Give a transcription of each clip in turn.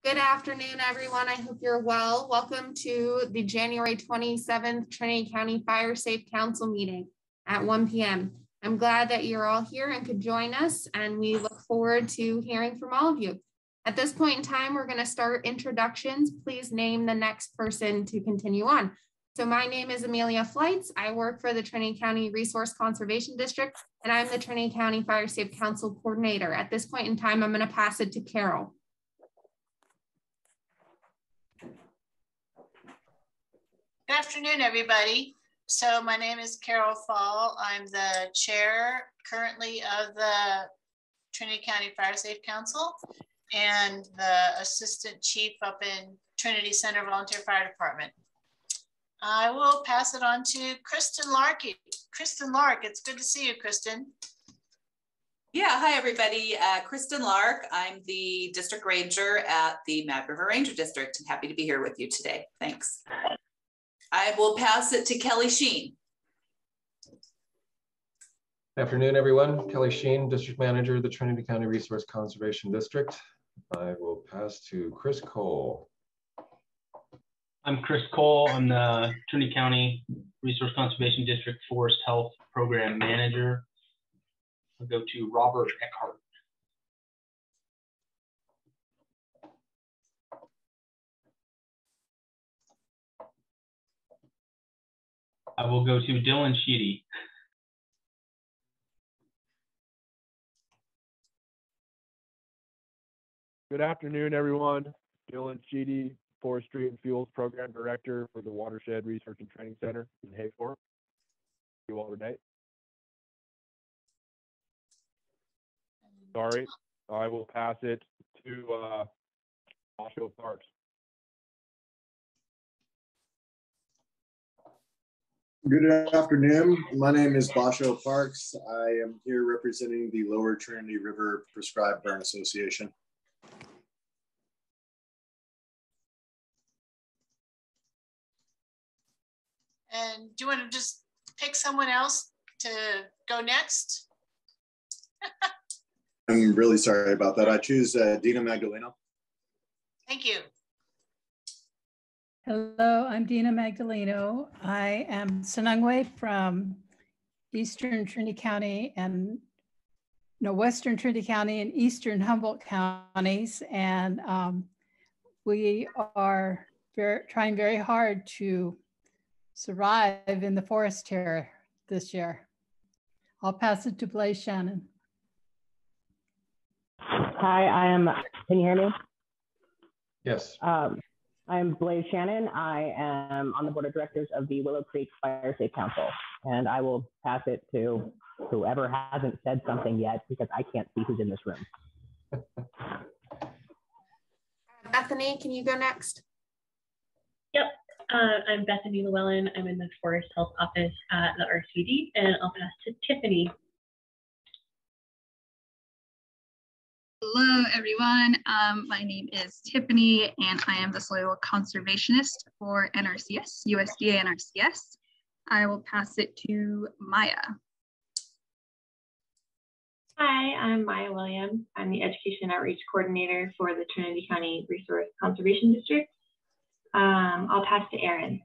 Good afternoon, everyone. I hope you're well. Welcome to the January 27th Trinity County Fire Safe Council meeting at 1 p.m. I'm glad that you're all here and could join us, and we look forward to hearing from all of you. At this point in time, we're going to start introductions. Please name the next person to continue on. So my name is Amelia Flights. I work for the Trinity County Resource Conservation District, and I'm the Trinity County Fire Safe Council Coordinator. At this point in time, I'm going to pass it to Carol. Good afternoon, everybody. So my name is Carol Fall. I'm the chair currently of the Trinity County Fire Safe Council and the assistant chief up in Trinity Center Volunteer Fire Department. I will pass it on to Kristen Lark. Kristen Lark, it's good to see you, Kristen. Yeah, hi everybody. Kristen Lark. I'm the district ranger at the Mad River Ranger District, and happy to be here with you today. Thanks. I will pass it to Kelly Sheen. Good afternoon, everyone. Kelly Sheen, District Manager of the Trinity County Resource Conservation District. I will pass to Chris Cole. I'm Chris Cole. I'm the Trinity County Resource Conservation District Forest Health Program Manager. I'll go to Robert Eckhart. I will go to Dylan Sheedy. Good afternoon, everyone. Dylan Sheedy, Forestry and Fuels Program Director for the Watershed Research and Training Center in Hayfork. Thank you all today. Sorry, I will pass it to Basho Parks. Good afternoon. My name is Basho Parks. I am here representing the Lower Trinity River Prescribed Burn Association. And do you want to just pick someone else to go next? I'm really sorry about that. I choose Dina Magdaleno. Thank you. Hello, I'm Dina Magdaleno. I am Sinangwe from Eastern Trinity County and Western Trinity County and Eastern Humboldt counties. And we are trying very hard to survive in the forest here this year. I'll pass it to Blaze Shannon. Hi, can you hear me? Yes. I'm Blaze Shannon. I am on the board of directors of the Willow Creek Fire Safe Council, and I will pass it to whoever hasn't said something yet because I can't see who's in this room. Bethany, can you go next? Yep. I'm Bethany Llewellyn. I'm in the Forest Health Office at the RCD, and I'll pass to Tiffany. Hello, everyone. My name is Tiffany, and I am the soil conservationist for NRCS, USDA NRCS. I will pass it to Maya. Hi, I'm Maya Williams. I'm the Education Outreach Coordinator for the Trinity County Resource Conservation District. I'll pass to Erin.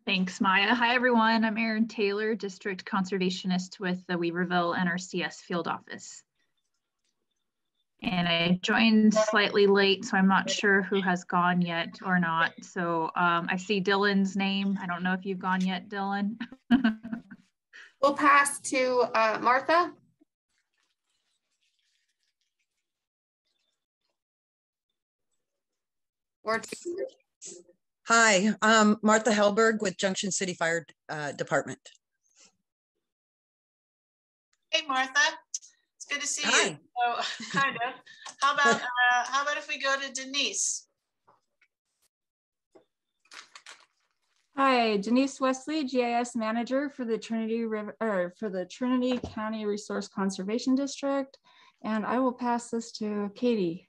Thanks, Maya. Hi, everyone. I'm Erin Taylor, District Conservationist with the Weaverville NRCS Field Office. And I joined slightly late, so I'm not sure who has gone yet or not. So I see Dylan's name. I don't know if you've gone yet, Dylan. We'll pass to Martha. Or to Hi, I'm Martha Hellberg with Junction City Fire Department. Hey, Martha. It's good to see Hi. you. Oh, kind of. How about if we go to Denise? Hi, Denise Wesley, GIS Manager for the Trinity County Resource Conservation District, and I will pass this to Katie.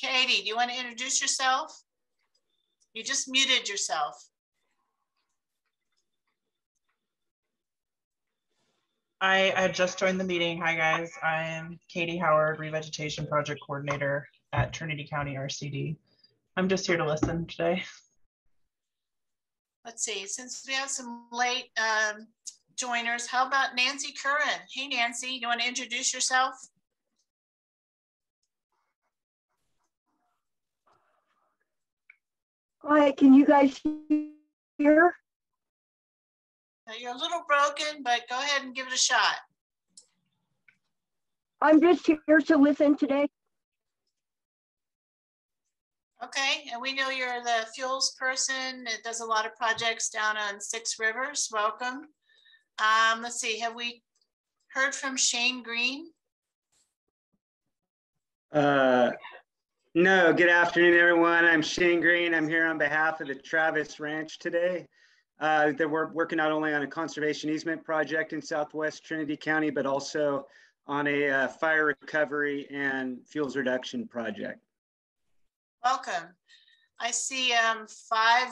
Katie, do you want to introduce yourself? You just muted yourself. I just joined the meeting. Hi guys, I am Katie Howard, Revegetation Project Coordinator at Trinity County RCD. I'm just here to listen today. Let's see, since we have some late joiners, how about Nancy Curran? Hey Nancy, you want to introduce yourself? Hi, can you guys hear? You're a little broken, but go ahead and give it a shot. I'm just here to listen today. Okay, and we know you're the fuels person that does a lot of projects down on 6 Rivers. Welcome. Let's see, have we heard from Shane Green? No, good afternoon, everyone. I'm Shane Green. I'm here on behalf of the Travis Ranch today. That we're working not only on a conservation easement project in Southwest Trinity County, but also on a fire recovery and fuels reduction project. Welcome. I see 5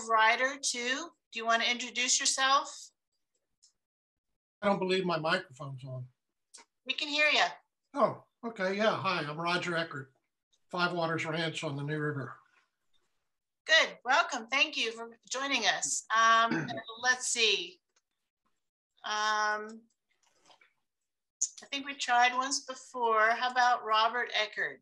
Ryder too. Do you want to introduce yourself? I don't believe my microphone's on. We can hear you. Oh, okay. Yeah. Hi, I'm Roger Eckert, 5 Waters Ranch on the New River. Good. Welcome. Thank you for joining us. Let's see. I think we tried once before. How about Robert Eckert?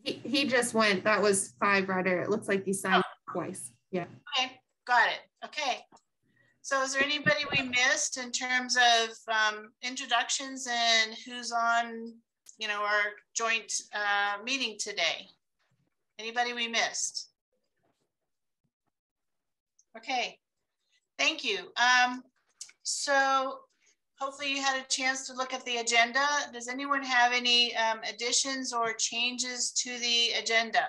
He just went. That was 5 Ryder. It looks like he signed twice. Yeah. Okay. Got it. Okay. So is there anybody we missed in terms of introductions and who's on, you know, our joint meeting today? Anybody we missed? Okay, thank you. So hopefully you had a chance to look at the agenda. Does anyone have any additions or changes to the agenda?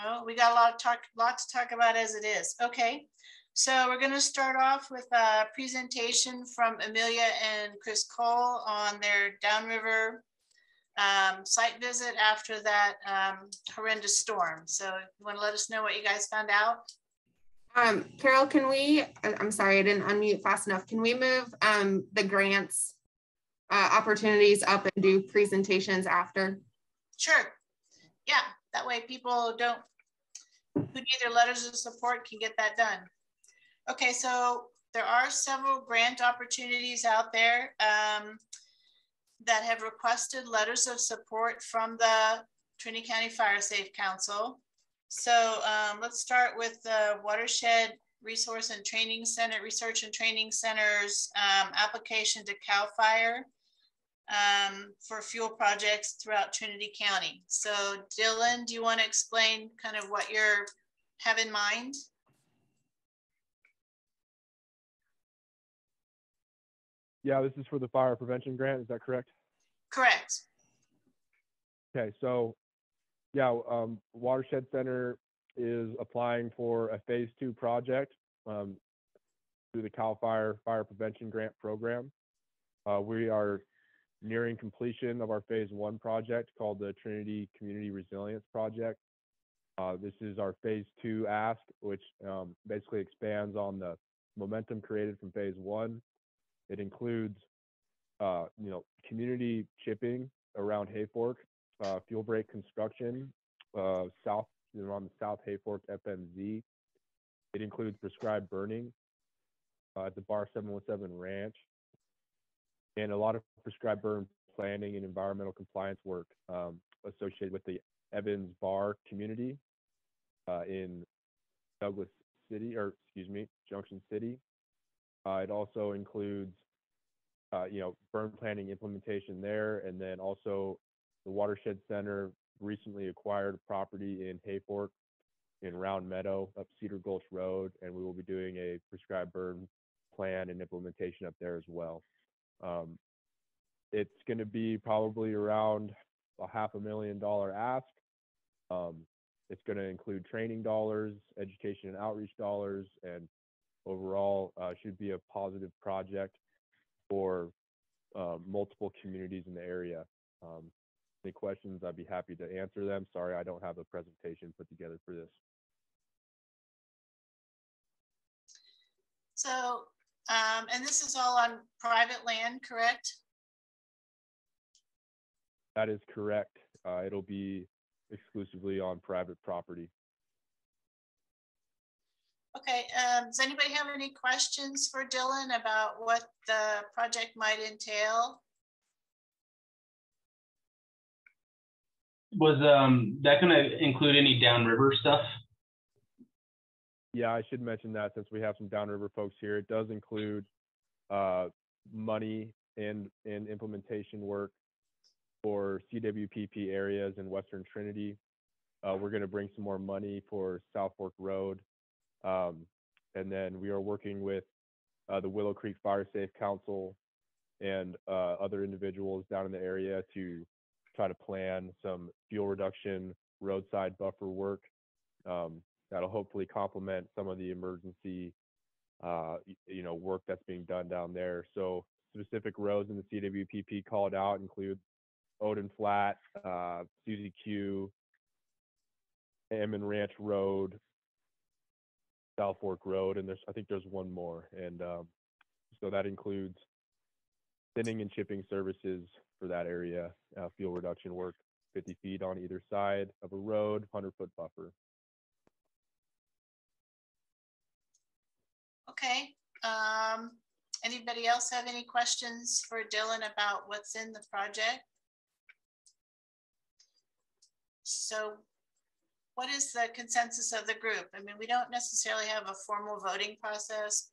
No, we got a lot to talk about as it is. Okay. So we're going to start off with a presentation from Amelia and Chris Cole on their downriver site visit after that horrendous storm. So you want to let us know what you guys found out? Carol, can we, I'm sorry, I didn't unmute fast enough. Can we move the grants opportunities up and do presentations after? Sure. Yeah, that way people who need their letters of support can get that done. Okay, so there are several grant opportunities out there that have requested letters of support from the Trinity County Fire Safe Council. So let's start with the Watershed Resource and Training Center, Research and Training Center's application to CAL FIRE for fuel projects throughout Trinity County. So Dylan, do you want to explain kind of what you have in mind? Yeah, this is for the fire prevention grant. Is that correct? Correct. Okay, so yeah, Watershed Center is applying for a phase 2 project through the CAL FIRE Fire Prevention Grant Program. We are nearing completion of our phase 1 project called the Trinity Community Resilience Project. This is our phase 2 ask, which basically expands on the momentum created from phase 1. It includes, community chipping around Hayfork, fuel break construction, on the South Hayfork FMZ. It includes prescribed burning at the Bar 717 Ranch, and a lot of prescribed burn planning and environmental compliance work associated with the Evans Bar community in Junction City. It also includes, burn planning implementation there, and then also the Watershed Center recently acquired a property in Hayfork in Round Meadow up Cedar Gulch Road, and we will be doing a prescribed burn plan and implementation up there as well. It's going to be probably around a $500,000 ask. It's going to include training dollars, education and outreach dollars, and overall should be a positive project for multiple communities in the area. Any questions, I'd be happy to answer them. Sorry, I don't have a presentation put together for this. So, and this is all on private land, correct? That is correct. It'll be exclusively on private property. Okay, does anybody have any questions for Dylan about what the project might entail? Was that going to include any downriver stuff? Yeah, I should mention that since we have some downriver folks here, it does include money and implementation work for CWPP areas in Western Trinity. We're going to bring some more money for South Fork Road. And then we are working with the Willow Creek Fire Safe Council and other individuals down in the area to try to plan some fuel reduction roadside buffer work that'll hopefully complement some of the emergency work that's being done down there. So specific roads in the CWPP called out include Odin Flat, Susie Q, Ammon Ranch Road, South Fork Road, and I think there's one more. And so that includes thinning and chipping services for that area, fuel reduction work, 50 feet on either side of a road, 100-foot buffer. Okay. Anybody else have any questions for Dylan about what's in the project? So what is the consensus of the group? I mean, we don't necessarily have a formal voting process.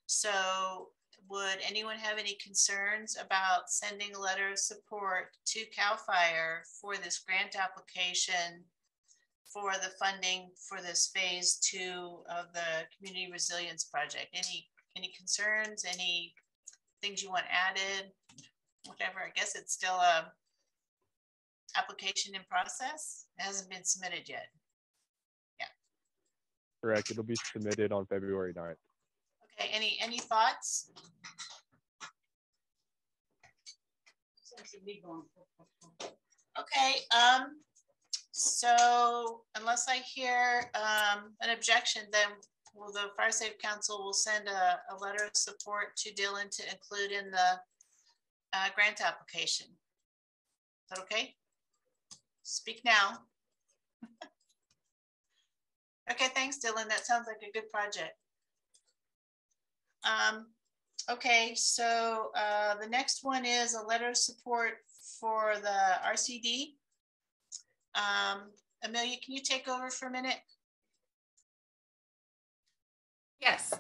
So would anyone have any concerns about sending a letter of support to CAL FIRE for this grant application for the funding for this phase 2 of the community resilience project? Any concerns, any things you want added, whatever? I guess it's still a application in process. It hasn't been submitted yet. Yeah. Correct. It'll be submitted on February 9th. Okay. Any thoughts? Okay. So unless I hear an objection, then the Fire Safe Council will send a letter of support to Dylan to include in the grant application. Is that okay? Speak now. Okay, thanks, Dylan. That sounds like a good project. Okay, so the next one is a letter of support for the RCD. Amelia, can you take over for a minute? Yes,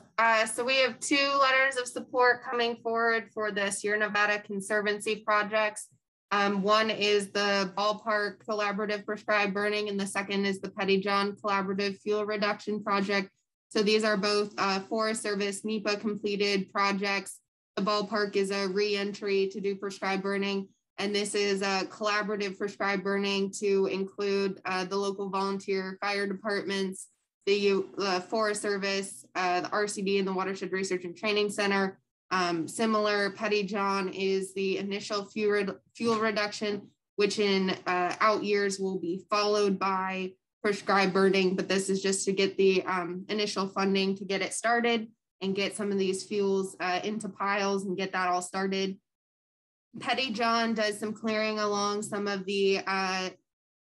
so we have 2 letters of support coming forward for the Sierra Nevada Conservancy projects. One is the Ballpark Collaborative Prescribed Burning, and the second is the Pettyjohn Collaborative Fuel Reduction Project. So these are both Forest Service NEPA completed projects. The Ballpark is a re-entry to do prescribed burning, and this is a collaborative prescribed burning to include the local volunteer fire departments, the Forest Service, the RCD, and the Watershed Research and Training Center. Similar, Pettyjohn is the initial fuel reduction, which in out years will be followed by prescribed burning, but this is just to get the initial funding to get it started and get some of these fuels into piles and get that all started. Pettyjohn does some clearing along some of the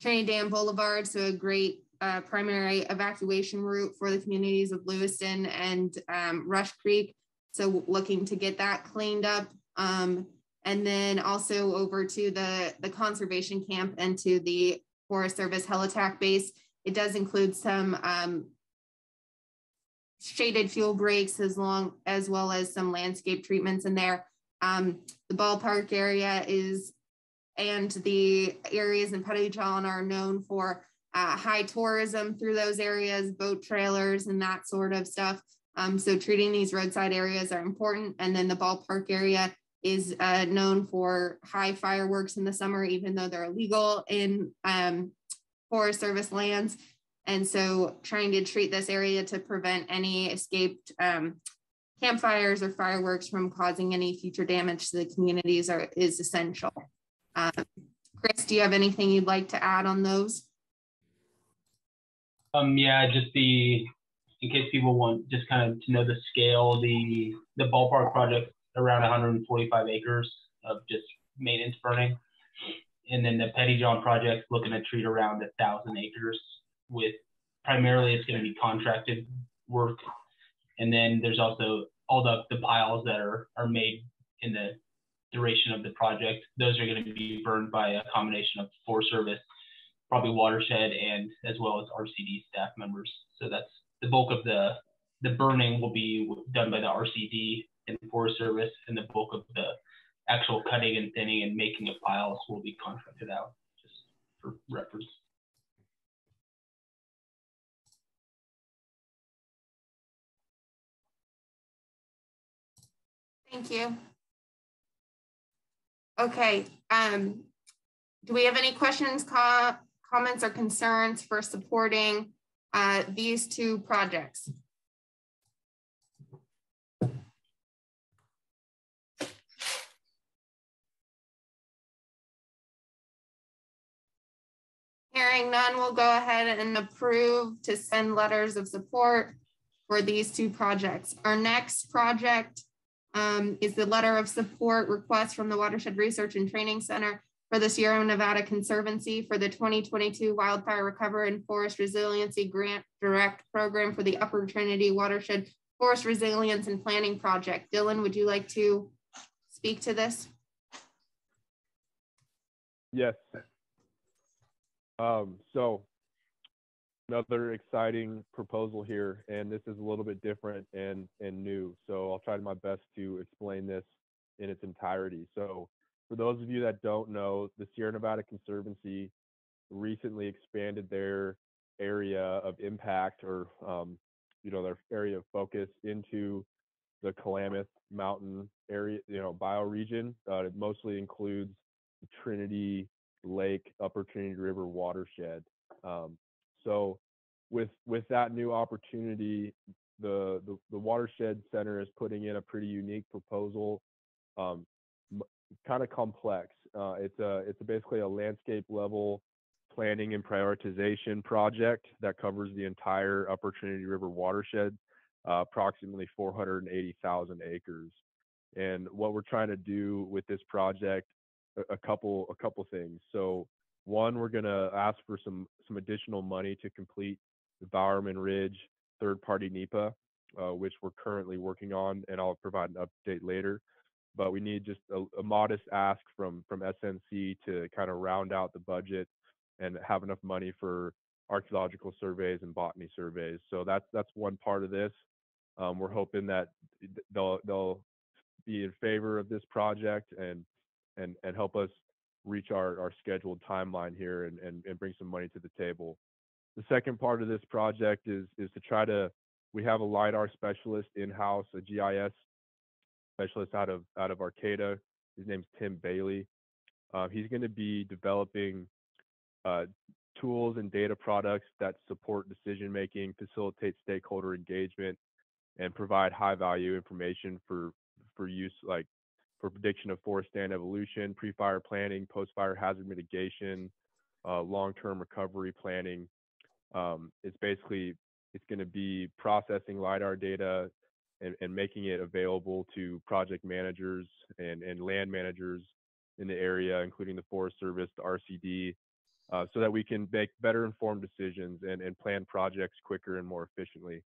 Trinity Dam Boulevard, so a great primary evacuation route for the communities of Lewiston and Rush Creek. So looking to get that cleaned up. And then also over to the conservation camp and to the Forest Service Helitack base. It does include some shaded fuel breaks as well as some landscape treatments in there. The Ballpark area and the areas in Pettyjohn are known for high tourism through those areas, boat trailers and that sort of stuff. So treating these roadside areas are important. And then the Ballpark area is known for high fireworks in the summer, even though they're illegal in Forest Service lands. And so trying to treat this area to prevent any escaped campfires or fireworks from causing any future damage to the communities is essential. Chris, do you have anything you'd like to add on those? Yeah, just in case people want just kind of to know the scale, the ballpark project around 145 acres of just maintenance burning. And then the Pettyjohn project looking to treat around 1,000 acres with primarily it's going to be contracted work. And then there's also all the piles that are made in the duration of the project. Those are going to be burned by a combination of Forest Service, probably Watershed, and as well as RCD staff members. So that's the bulk of the burning will be done by the RCD and the Forest Service, and the bulk of the actual cutting and thinning and making of piles will be contracted out, just for reference. Thank you. Okay, do we have any questions, comments, or concerns for supporting these two projects? Hearing none, we'll go ahead and approve to send letters of support for these two projects. Our next project is the letter of support request from the Watershed Research and Training Center for the Sierra Nevada Conservancy for the 2022 Wildfire Recovery and Forest Resiliency Grant Direct Program for the Upper Trinity Watershed Forest Resilience and Planning Project. Dylan, would you like to speak to this? Yes. So another exciting proposal here, and this is a little bit different and new. So I'll try my best to explain this in its entirety. So for those of you that don't know, the Sierra Nevada Conservancy recently expanded their area of impact, or their area of focus, into the Klamath Mountain area, bioregion. It mostly includes the Trinity Lake, Upper Trinity River watershed. So with that new opportunity, the Watershed Center is putting in a pretty unique proposal, kind of complex. It's basically a landscape level planning and prioritization project that covers the entire Upper Trinity River watershed, approximately 480,000 acres. And what we're trying to do with this project, a couple things. So one, we're going to ask for some additional money to complete the Bowerman Ridge third-party NEPA, which we're currently working on, and I'll provide an update later. But we need just a modest ask from SNC to kind of round out the budget and have enough money for archaeological surveys and botany surveys. So that's one part of this. We're hoping that they'll be in favor of this project and help us reach our scheduled timeline here and bring some money to the table. The second part of this project is to we have a LiDAR specialist in-house, a GIS specialist out of Arcata. His name's Tim Bailey. He's going to be developing tools and data products that support decision-making, facilitate stakeholder engagement, and provide high-value information for use, like for prediction of forest stand evolution, pre-fire planning, post-fire hazard mitigation, long-term recovery planning. It's going to be processing LiDAR data and making it available to project managers and land managers in the area, including the Forest Service, the RCD, so that we can make better informed decisions and plan projects quicker and more efficiently.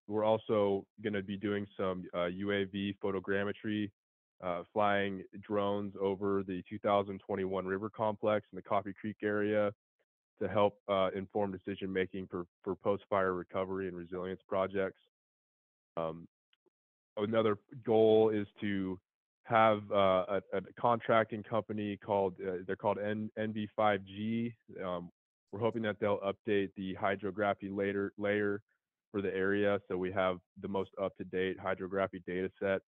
We're also going to be doing some UAV photogrammetry, flying drones over the 2021 river complex in the Coffee Creek area to help inform decision making for post-fire recovery and resilience projects. Another goal is to have a contracting company they're called NV5G. We're hoping that they'll update the hydrography layer for the area, so we have the most up-to-date hydrography data set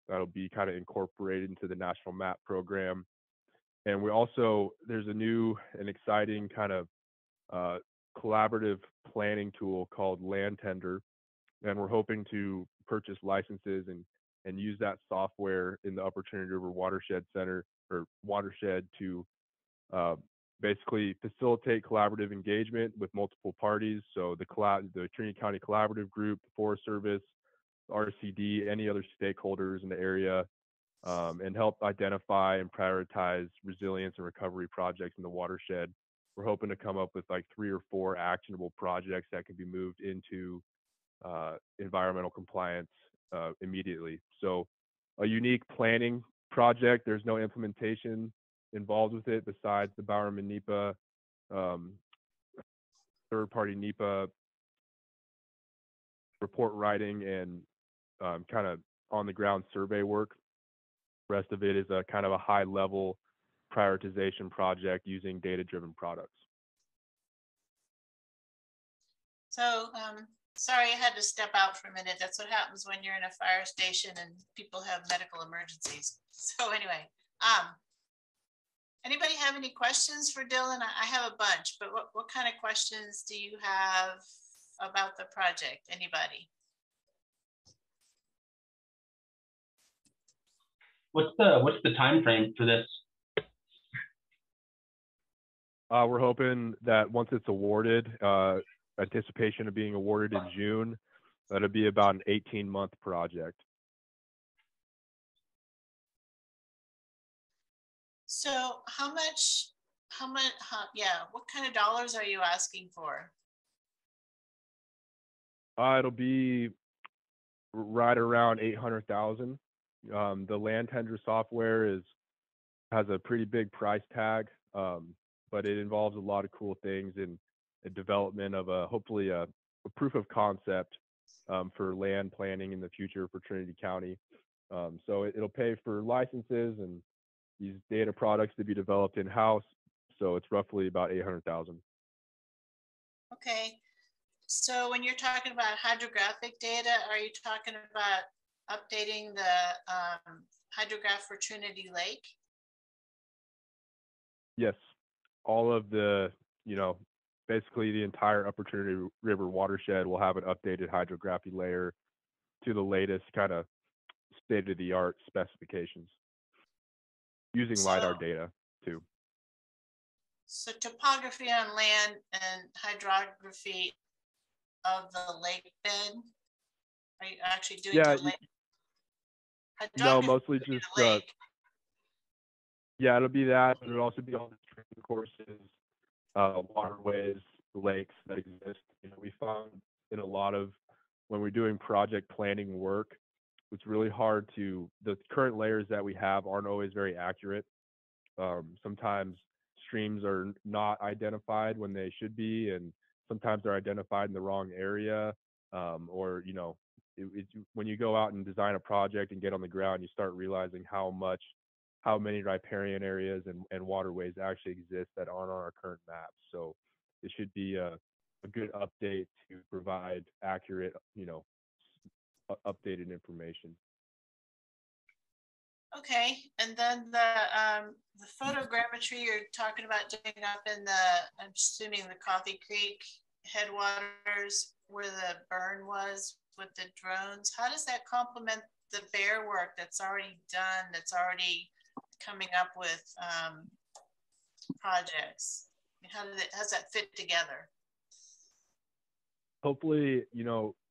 that'll be kind of incorporated into the National MAP program. And there's a new and exciting kind of collaborative planning tool called Land Tender, and we're hoping to purchase licenses and use that software in the Upper Trinity River Watershed Center or Watershed to basically facilitate collaborative engagement with multiple parties. So the Trinity County Collaborative Group, the Forest Service, RCD, any other stakeholders in the area, and help identify and prioritize resilience and recovery projects in the watershed. We're hoping to come up with like 3 or 4 actionable projects that can be moved into environmental compliance immediately. So a unique planning project. There's no implementation involved with it besides the Bowerman NEPA, third-party NEPA report writing and kind of on-the-ground survey work. The rest of it is a kind of a high-level prioritization project using data-driven products. So, sorry, I had to step out for a minute. That's what happens when you're in a fire station and people have medical emergencies. So anyway, anybody have any questions for Dylan? I have a bunch, but what kind of questions do you have about the project? Anybody? What's the time frame for this? We're hoping that once it's awarded, anticipation of being awarded in June, that'll be about an 18-month project. So what kind of dollars are you asking for? It'll be right around 800,000. The land tender software has a pretty big price tag, but it involves a lot of cool things in the development of hopefully a proof of concept for land planning in the future for Trinity County. So it'll pay for licenses and these data products to be developed in-house. So it's roughly about 800,000. Okay. So when you're talking about hydrographic data, are you talking about updating the hydrograph for Trinity Lake? Yes. All of the, basically the entire Upper Trinity River watershed will have an updated hydrography layer to the latest kind of state-of-the-art specifications using LiDAR data too. So topography on land and hydrography of the lake bed? Are you actually doing the lake? No, mostly just yeah, it'll be that, but it'll also be all the training courses, waterways, lakes that exist. We found in a lot of when we're doing project planning work, it's really hard the current layers that we have aren't always very accurate. Sometimes streams are not identified when they should be, and sometimes they're identified in the wrong area, or when you go out and design a project and get on the ground, you start realizing how many riparian areas and waterways actually exist that aren't on our current maps. So it should be a good update to provide accurate, updated information. Okay, and then the photogrammetry you're talking about doing up in I'm assuming the Coffee Creek headwaters where the burn was with the drones. How does that complement the bear work that's already done, that's already coming up with projects? How does that fit together? Hopefully,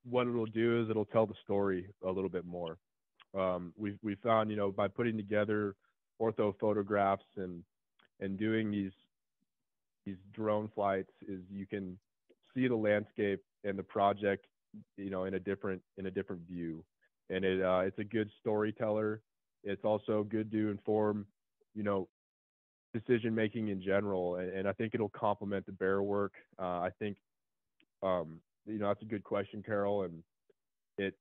what it'll do is it'll tell the story a little bit more. We found, by putting together ortho photographs and doing these drone flights, is you can see the landscape and the project, in a different view, and it's a good storyteller. It's also good to inform, decision making in general, and I think it'll complement the bear work. I think, that's a good question, Carol, and it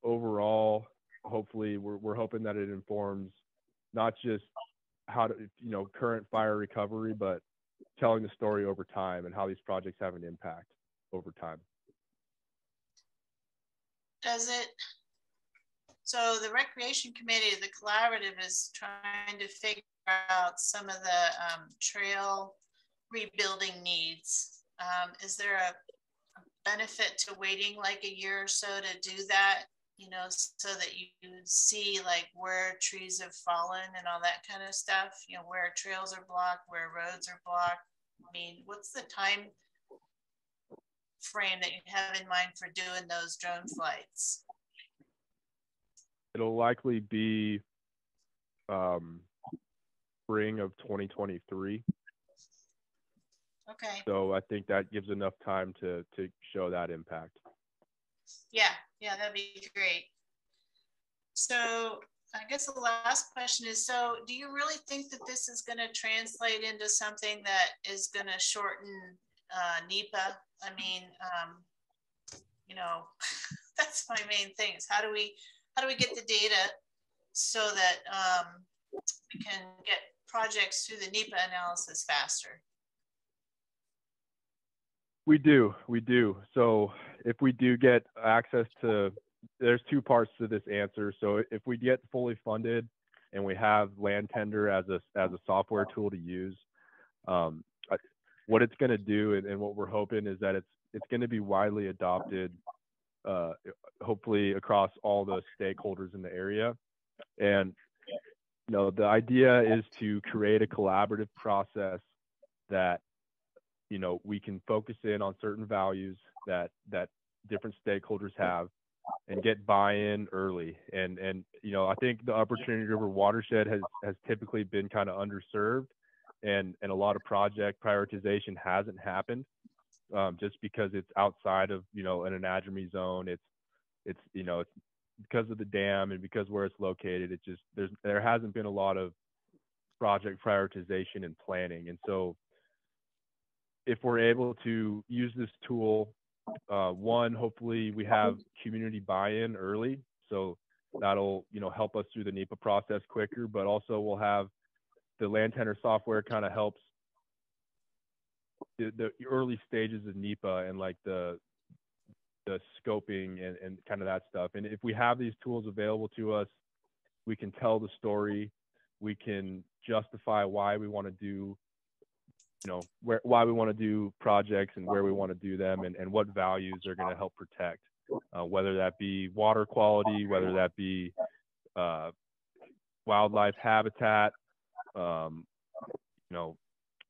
overall, hopefully, we're hoping that it informs not just how to, current fire recovery, but telling the story over time and how these projects have an impact over time. So the Recreation Committee, the collaborative, is trying to figure out some of the trail rebuilding needs. Is there a benefit to waiting like a year or so to do that you know, so that you see like where trees have fallen and all that kind of stuff, you know, where trails are blocked, where roads are blocked. I mean, what's the time frame that you have in mind for doing those drone flights? It'll likely be spring of 2023. Okay. So I think that gives enough time to show that impact. Yeah, that'd be great. So I guess the last question is, so do you really think that this is going to translate into something that is going to shorten NEPA? I mean, you know, that's my main thing is how do we get the data so that we can get projects through the NEPA analysis faster? We do. So if we do get access to, there's two parts to this answer. So if we get fully funded and we have land tender as a software tool to use, what it's going to do and what we're hoping is that it's going to be widely adopted, hopefully across all the stakeholders in the area. And you know, the idea is to create a collaborative process that, you know, we can focus in on certain values that different stakeholders have and get buy-in early. And you know, I think the Upper Trinity River watershed has typically been kind of underserved, and a lot of project prioritization hasn't happened just because it's outside of, you know, an anadromous zone. It's you know, it's because of the dam and because where it's located, it just there hasn't been a lot of project prioritization and planning. And so if we're able to use this tool, one, hopefully we have community buy-in early, so that'll, you know, help us through the NEPA process quicker, but also we'll have the land tender software kind of helps the early stages of NEPA and like the scoping and kind of that stuff. And if we have these tools available to us, we can tell the story, we can justify why we want to do, you know, why we want to do projects and where we want to do them, and what values are going to help protect, whether that be water quality, whether that be wildlife habitat, you know,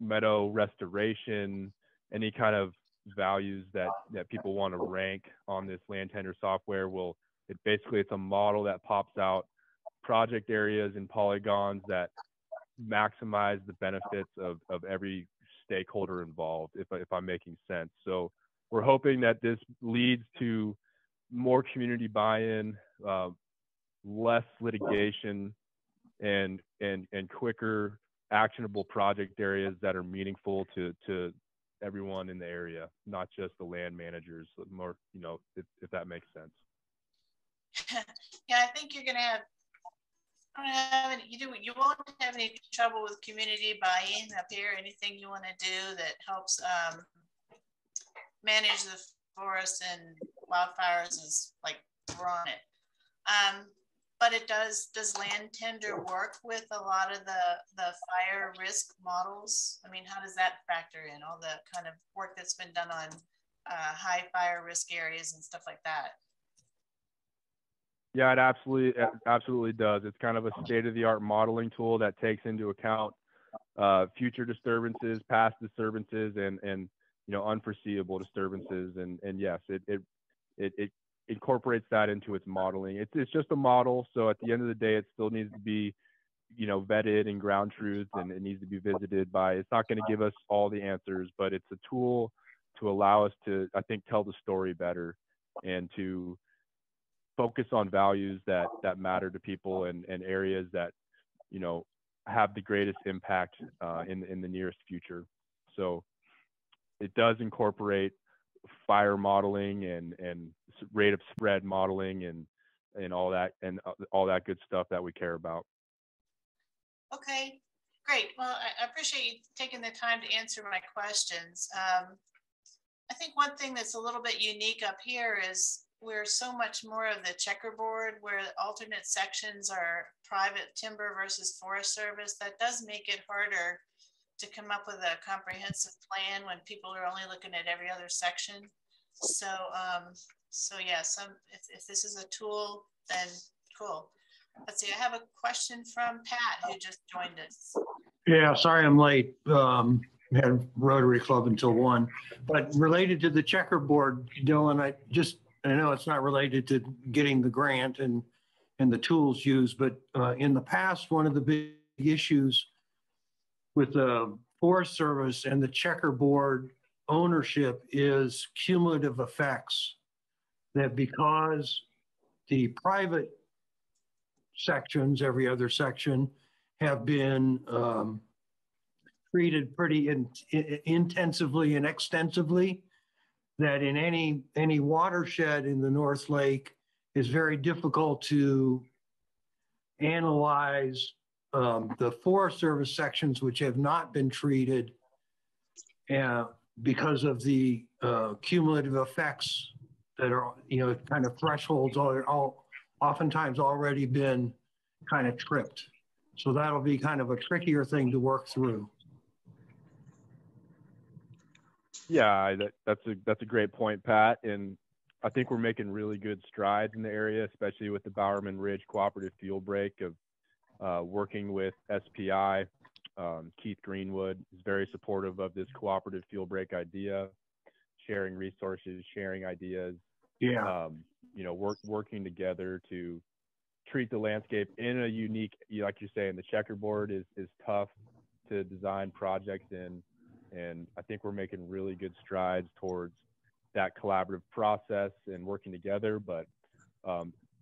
meadow restoration, any kind of values that people want to rank on this land tender software. It's a model that pops out project areas and polygons that maximize the benefits of every stakeholder involved, if I'm making sense. So we're hoping that this leads to more community buy-in, less litigation, and quicker actionable project areas that are meaningful to everyone in the area, not just the land managers, more, you know, if that makes sense. Yeah, I think you're going to have, you won't have any trouble with community buy-in up here. Anything you want to do that helps manage the forest and wildfires is like, we're on it. But does land tender work with a lot of the fire risk models? I mean, how does that factor in all the kind of work that's been done on high fire risk areas and stuff like that? Yeah, it absolutely does. It's kind of a state-of-the-art modeling tool that takes into account future disturbances, past disturbances, and you know, unforeseeable disturbances. And yes, it incorporates that into its modeling. It's just a model, so at the end of the day, it still needs to be, you know, vetted and ground truth, and it needs to be visited by. It's not going to give us all the answers, but it's a tool to allow us to, I think, tell the story better and to focus on values that matter to people and areas that, you know, have the greatest impact in the nearest future. So it does incorporate fire modeling and rate of spread modeling and all that good stuff that we care about. Okay, great. Well, I appreciate you taking the time to answer my questions. I think one thing that's a little bit unique up here is we're so much more of the checkerboard, where alternate sections are private timber versus Forest Service. That does make it harder to come up with a comprehensive plan when people are only looking at every other section. So So yeah, if this is a tool, then cool. Let's see, I have a question from Pat who just joined us. Yeah, sorry I'm late. Had Rotary Club until 1. But related to the checkerboard, Dylan, I know it's not related to getting the grant and the tools used, but in the past, one of the big issues with the Forest Service and the checkerboard ownership is cumulative effects. That because the private sections, every other section, have been treated pretty intensively and extensively, that in any watershed in the North Lake is very difficult to analyze the Forest Service sections which have not been treated because of the cumulative effects that are, kind of thresholds all oftentimes already been kind of tripped. So that'll be kind of a trickier thing to work through. Yeah, that's a great point, Pat. And I think we're making really good strides in the area, especially with the Bowerman Ridge Cooperative Fuel Break of working with SPI. Keith Greenwood is very supportive of this cooperative fuel break idea, sharing resources, sharing ideas. Yeah. Working together to treat the landscape in a unique, like you're saying, the checkerboard is tough to design projects in. And I think we're making really good strides towards that collaborative process and working together. But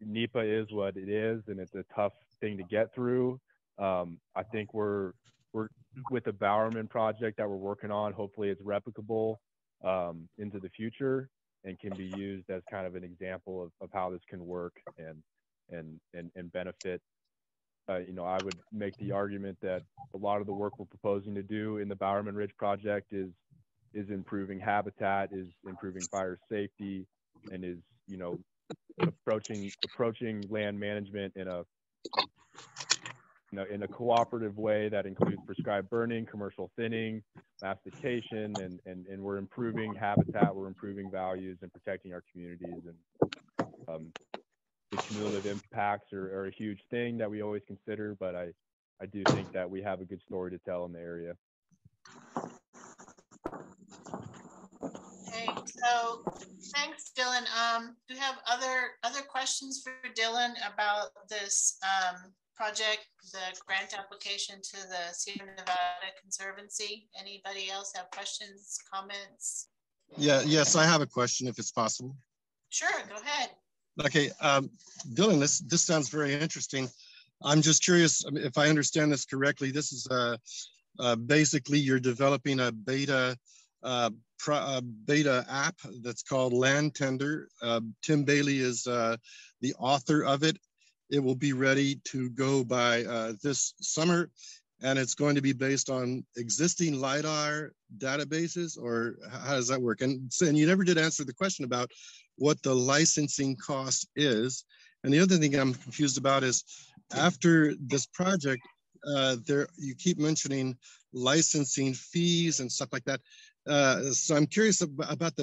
NEPA is what it is, and it's a tough thing to get through. I think we're with the Bowerman project that we're working on. Hopefully, it's replicable into the future and can be used as kind of an example of how this can work and benefit. I would make the argument that a lot of the work we're proposing to do in the Bowerman Ridge project is improving habitat, is improving fire safety, and is approaching land management in a cooperative way that includes prescribed burning, commercial thinning, mastication, and we're improving habitat, we're improving values and protecting our communities. And the cumulative impacts are a huge thing that we always consider, but I do think that we have a good story to tell in the area. Okay, so thanks, Dylan. Do you have other questions for Dylan about this project, the grant application to the Sierra Nevada Conservancy? Anybody else have questions, comments? Yes, I have a question if it's possible. Sure, go ahead. Okay, Dylan, this sounds very interesting. I'm just curious if I understand this correctly. This is basically you're developing a beta app that's called Land Tender. Tim Bailey is the author of it. It will be ready to go by this summer, and it's going to be based on existing LiDAR databases, or how does that work? And you never did answer the question about what the licensing cost is. And the other thing I'm confused about is after this project, you keep mentioning licensing fees and stuff like that. So I'm curious about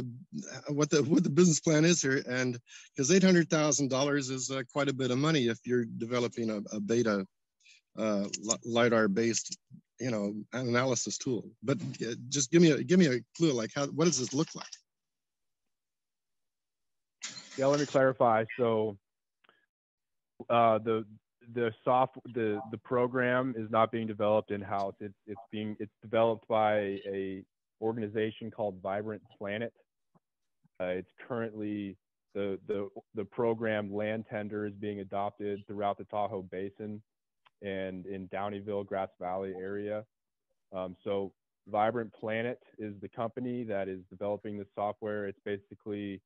what the business plan is here, and because $800,000 is quite a bit of money if you're developing a beta LiDAR based analysis tool. But just give me a clue, like what does this look like? Yeah, let me clarify. So the program is not being developed in-house. It's developed by a organization called Vibrant Planet. It's currently the program Land Tender is being adopted throughout the Tahoe Basin and in Downeyville, Grass Valley area. So Vibrant Planet is the company that is developing the software. It's basically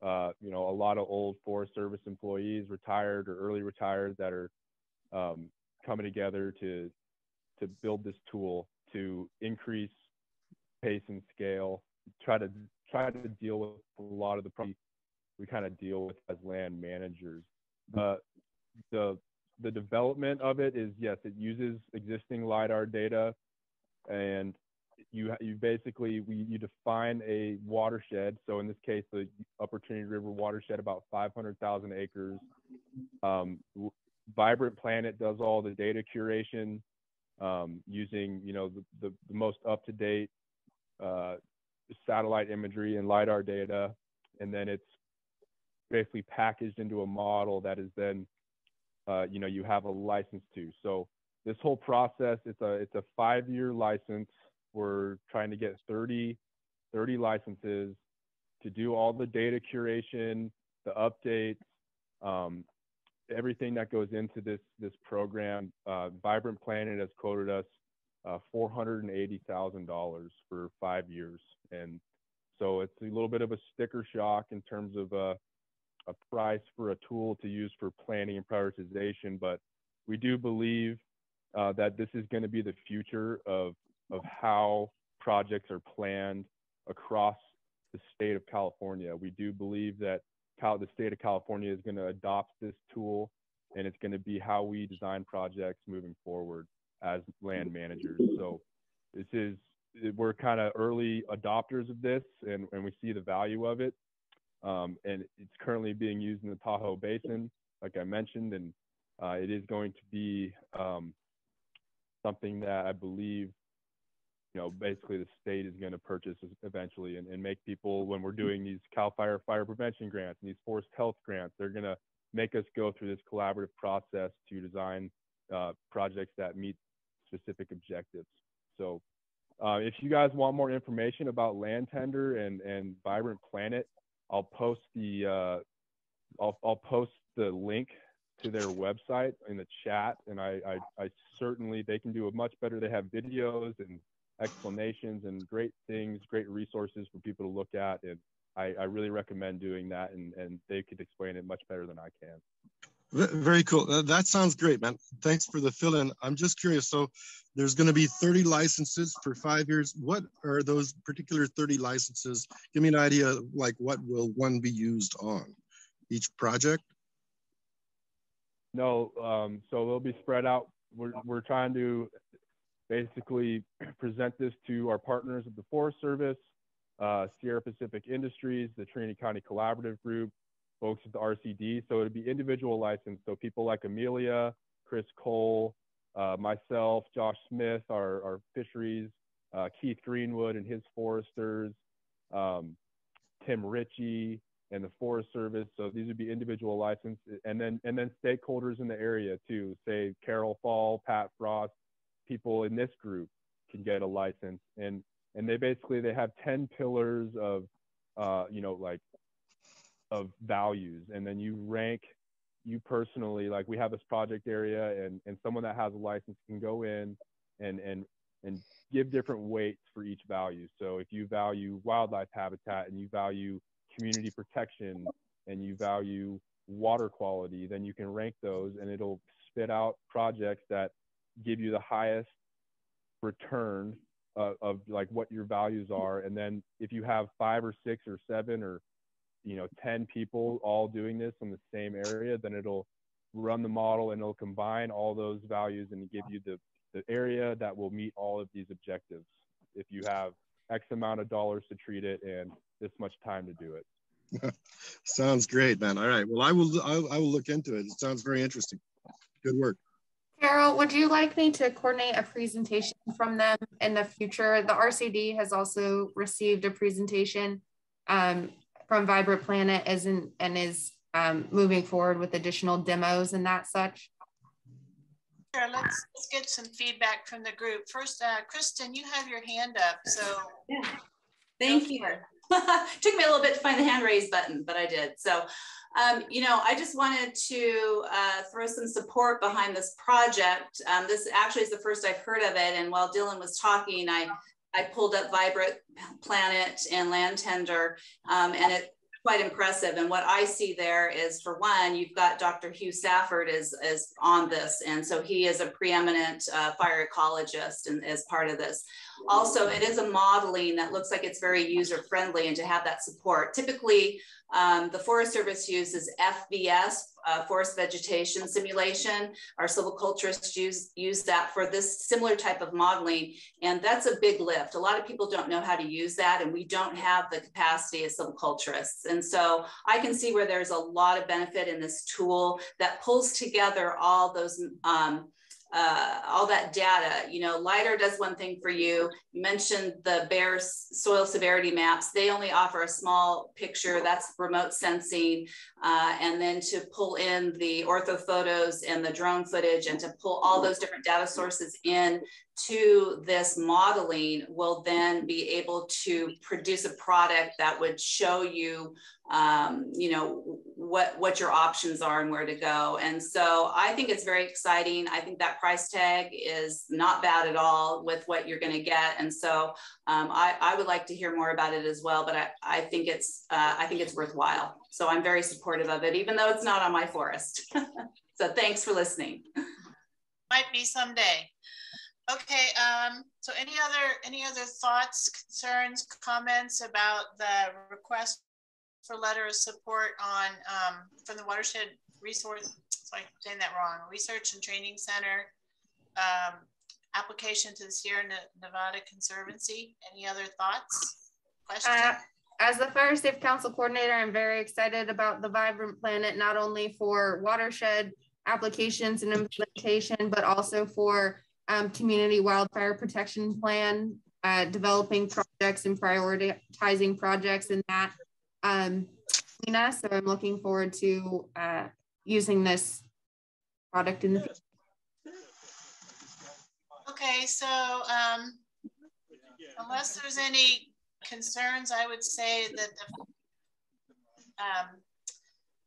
a lot of old Forest Service employees, retired or early retired, that are coming together to build this tool to increase pace and scale, try to deal with a lot of the problems we kind of deal with as land managers. The development of it is, yes, it uses existing LiDAR data, and you basically, you define a watershed. So in this case, the Upper Trinity River watershed, about 500,000 acres. Vibrant Planet does all the data curation using, you know, the most up-to-date satellite imagery and LiDAR data, and then it's basically packaged into a model that is then, you know, you have a license to. So this whole process, it's a 5-year license. We're trying to get 30 licenses to do all the data curation, the updates, everything that goes into this program. Vibrant Planet has quoted us $480,000 for 5 years, and so it's a little bit of a sticker shock in terms of a price for a tool to use for planning and prioritization. But we do believe that this is going to be the future of how projects are planned across the state of California. We do believe that the state of California is going to adopt this tool, and it's going to be how we design projects moving forward as land managers. So we're kind of early adopters of this, and we see the value of it. And it's currently being used in the Tahoe Basin, like I mentioned, and it is going to be something that I believe, you know, basically the state is going to purchase eventually and make people, when we're doing these CAL FIRE fire prevention grants and these forest health grants, they're going to make us go through this collaborative process to design projects that meet specific objectives. So if you guys want more information about Land Tender and Vibrant Planet, I'll post the I'll post the link to their website in the chat, and I certainly, they can do a much better. They have videos and explanations and great things, great resources for people to look at, and I really recommend doing that, and they could explain it much better than I can. Very cool. That sounds great, man. Thanks for the fill-in. I'm just curious. So there's going to be 30 licenses for 5 years. What are those particular 30 licenses? Give me an idea, like what will one be used on? Each project? No, so they'll be spread out. We're trying to basically present this to our partners at the Forest Service, Sierra Pacific Industries, the Trinity County Collaborative Group, folks at the RCD. So it'd be individual license. So people like Amelia, Chris Cole, myself, Josh Smith, our fisheries, Keith Greenwood and his foresters, Tim Ritchie and the Forest Service. So these would be individual license, and then stakeholders in the area too. Say Carol Fall, Pat Frost, people in this group can get a license, and they have 10 pillars of you know, like, of values, and then you rank, you personally, like we have this project area, and someone that has a license can go in and give different weights for each value. So if you value wildlife habitat, and you value community protection, and you value water quality, then you can rank those, and it'll spit out projects that give you the highest return of like what your values are. And then if you have 5 or 6 or 7 or, you know, 10 people all doing this in the same area, then it'll run the model and it'll combine all those values and give you the area that will meet all of these objectives if you have X amount of dollars to treat it and this much time to do it. Sounds great, man. All right. Well, I will look into it. It sounds very interesting. Good work. Carol, would you like me to coordinate a presentation from them in the future? The RCD has also received a presentation from Vibrant Planet and is moving forward with additional demos and that such. Sure, let's get some feedback from the group. First, Kristen, you have your hand up, so. Yeah. Thank you. Took me a little bit to find the hand raise button, but I did. So, you know, I just wanted to throw some support behind this project. This actually is the first I've heard of it. And while Dylan was talking, I pulled up Vibrant Planet and Land Tender, and it's quite impressive. And what I see there is, for one, you've got Dr. Hugh Safford is on this. And so he is a preeminent fire ecologist and as part of this. Also, it is a modeling that looks like it's very user-friendly, and to have that support. Typically, the Forest Service uses FVS forest vegetation simulation. Our silviculturists use that for this similar type of modeling, and that's a big lift. A lot of people don't know how to use that, and we don't have the capacity as silviculturists. And so I can see where there's a lot of benefit in this tool that pulls together all those all that data. You know, LiDAR does one thing for you. You mentioned the Bear soil severity maps. They only offer a small picture. That's remote sensing. And then to pull in the orthophotos and the drone footage and to pull all those different data sources in to this modeling will then be able to produce a product that would show you, you know, what your options are and where to go. And so I think it's very exciting. I think that price tag is not bad at all with what you're going to get. And so I would like to hear more about it as well, but I think it's worthwhile. So I'm very supportive of it, even though it's not on my forest. So thanks for listening. Might be someday. Okay, so any other thoughts, concerns, comments about the request for letter of support on from the Watershed Resource, sorry, I'm saying that wrong, Research and Training Center application to the Sierra Nevada Conservancy? Any other thoughts, questions? As the Fire Safe Council Coordinator, I'm very excited about the Vibrant Planet, not only for watershed applications and implementation, but also for community wildfire protection plan, developing projects and prioritizing projects in that arena. So I'm looking forward to using this product in the future. Okay, so unless there's any concerns, I would say that the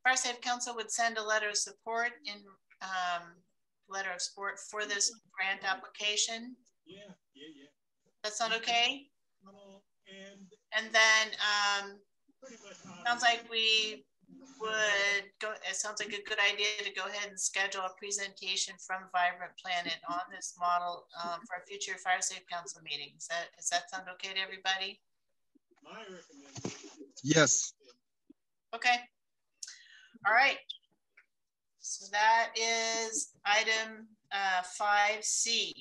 Fire Safe Council would send a letter of support for this grant application. That's not okay? And then sounds like we would go, it sounds like a good idea to go ahead and schedule a presentation from Vibrant Planet on this model for a future Fire Safe Council meeting. Does that sound okay to everybody? Yes. Okay. All right. So that is item 5C.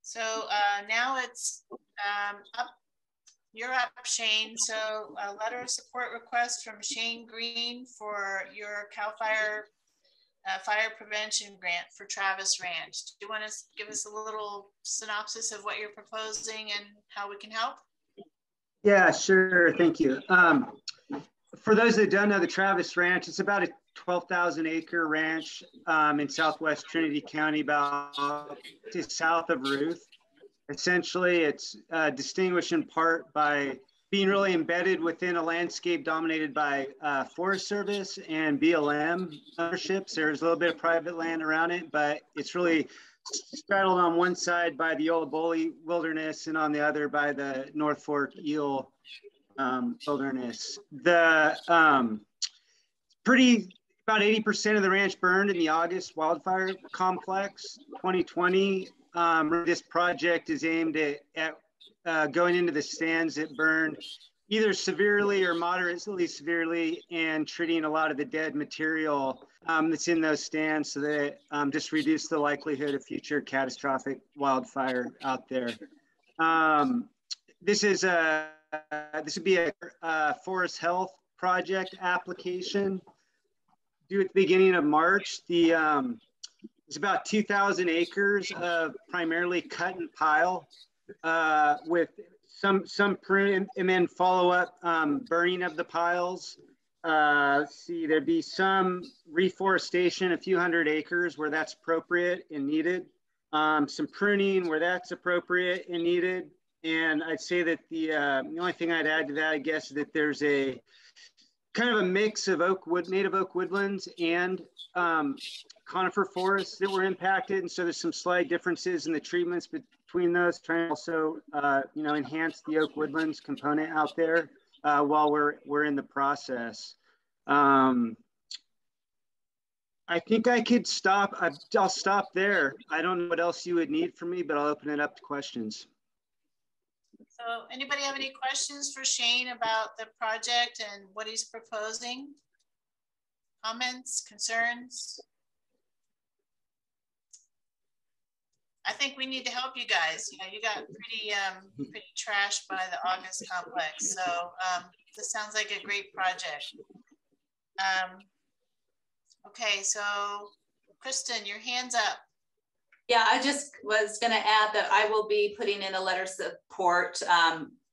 So now it's up. You're up, Shane. So a letter of support request from Shane Green for your CAL FIRE fire prevention grant for Travis Ranch. Do you want to give us a little synopsis of what you're proposing and how we can help? Yeah, sure. Thank you. For those that don't know, the Travis Ranch, it's about a 12,000 acre ranch in southwest Trinity County, about just south of Ruth. Essentially, it's distinguished in part by being really embedded within a landscape dominated by Forest Service and BLM ownerships. There's a little bit of private land around it, but it's really straddled on one side by the Olabole Wilderness and on the other by the North Fork Eel Wilderness. The about 80% of the ranch burned in the August wildfire complex 2020. This project is aimed at going into the stands that burned either severely or moderately severely and treating a lot of the dead material that's in those stands so that just reduce the likelihood of future catastrophic wildfire out there. This would be a forest health project application due at the beginning of March. It's about 2,000 acres of primarily cut and pile with some prune and then follow up burning of the piles. See, there'd be some reforestation, a few hundred acres where that's appropriate and needed. Some pruning where that's appropriate and needed. And I'd say that the only thing I'd add to that, I guess, is that there's a kind of a mix of native oak woodlands and conifer forests that were impacted. And so there's some slight differences in the treatments between those, trying to also, enhance the oak woodlands component out there while we're in the process. I think I could stop. I'll stop there. I don't know what else you would need from me, but I'll open it up to questions. So anybody have any questions for Shane about the project and what he's proposing? comments, concerns? I think we need to help you guys. You know, you got pretty trashed by the August complex. So this sounds like a great project. Okay, so Kristen, your hand's up. Yeah, I just was going to add that I will be putting in a letter of support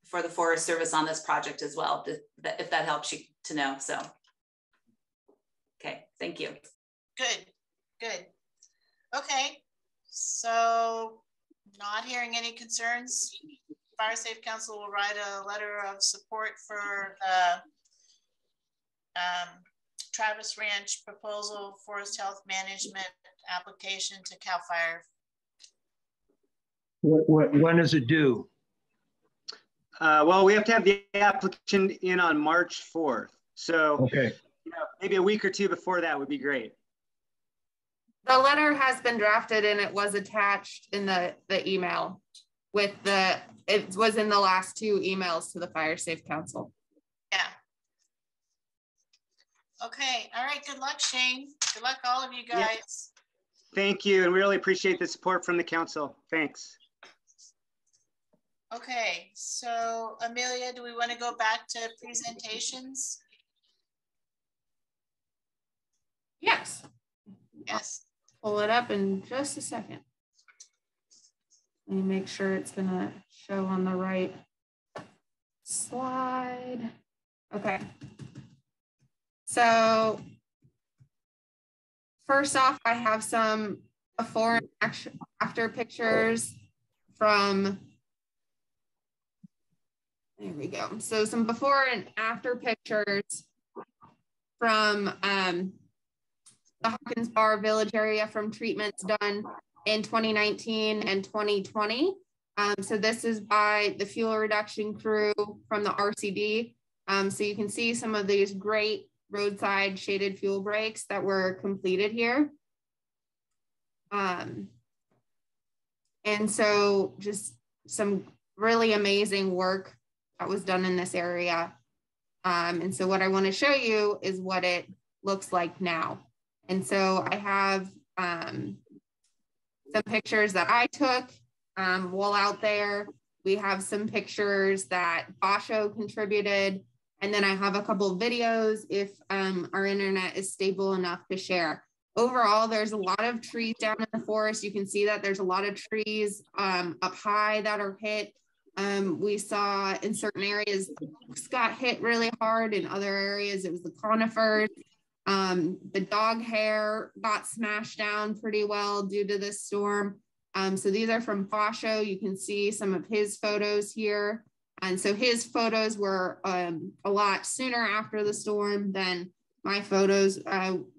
for the Forest Service on this project as well, if that helps you to know. So, okay, thank you. Good, good. Okay, so not hearing any concerns. Fire Safe Council will write a letter of support for the Travis Ranch proposal forest health management application to CAL FIRE. When is it due? Well, we have to have the application in on March 4th. So okay, you know, maybe a week or two before that would be great. The letter has been drafted and it was attached in the email with it was in the last 2 emails to the Fire Safe Council. Yeah. Okay, all right, good luck, Shane. Good luck, all of you guys. Yeah. Thank you, and we really appreciate the support from the council. Thanks. Okay, so Amelia, do we want to go back to presentations? Yes. Yes. I'll pull it up in just a second. Let me make sure it's gonna show on the right slide. Okay. So first off, I have some before and after pictures from, there we go. So some before and after pictures from the Hawkins Bar Village area from treatments done in 2019 and 2020. So this is by the fuel reduction crew from the RCD. So you can see some of these great roadside shaded fuel breaks that were completed here. And so just some really amazing work that was done in this area. And so what I want to show you is what it looks like now. And so I have some pictures that I took while out there. We have some pictures that Brochure contributed. And then I have a couple of videos if our internet is stable enough to share. Overall, there's a lot of trees down in the forest. You can see that there's a lot of trees up high that are hit. We saw in certain areas, oaks got hit really hard. In other areas, it was the conifers. The dog hair got smashed down pretty well due to this storm. So these are from Brochure. You can see some of his photos here. And so his photos were a lot sooner after the storm than my photos.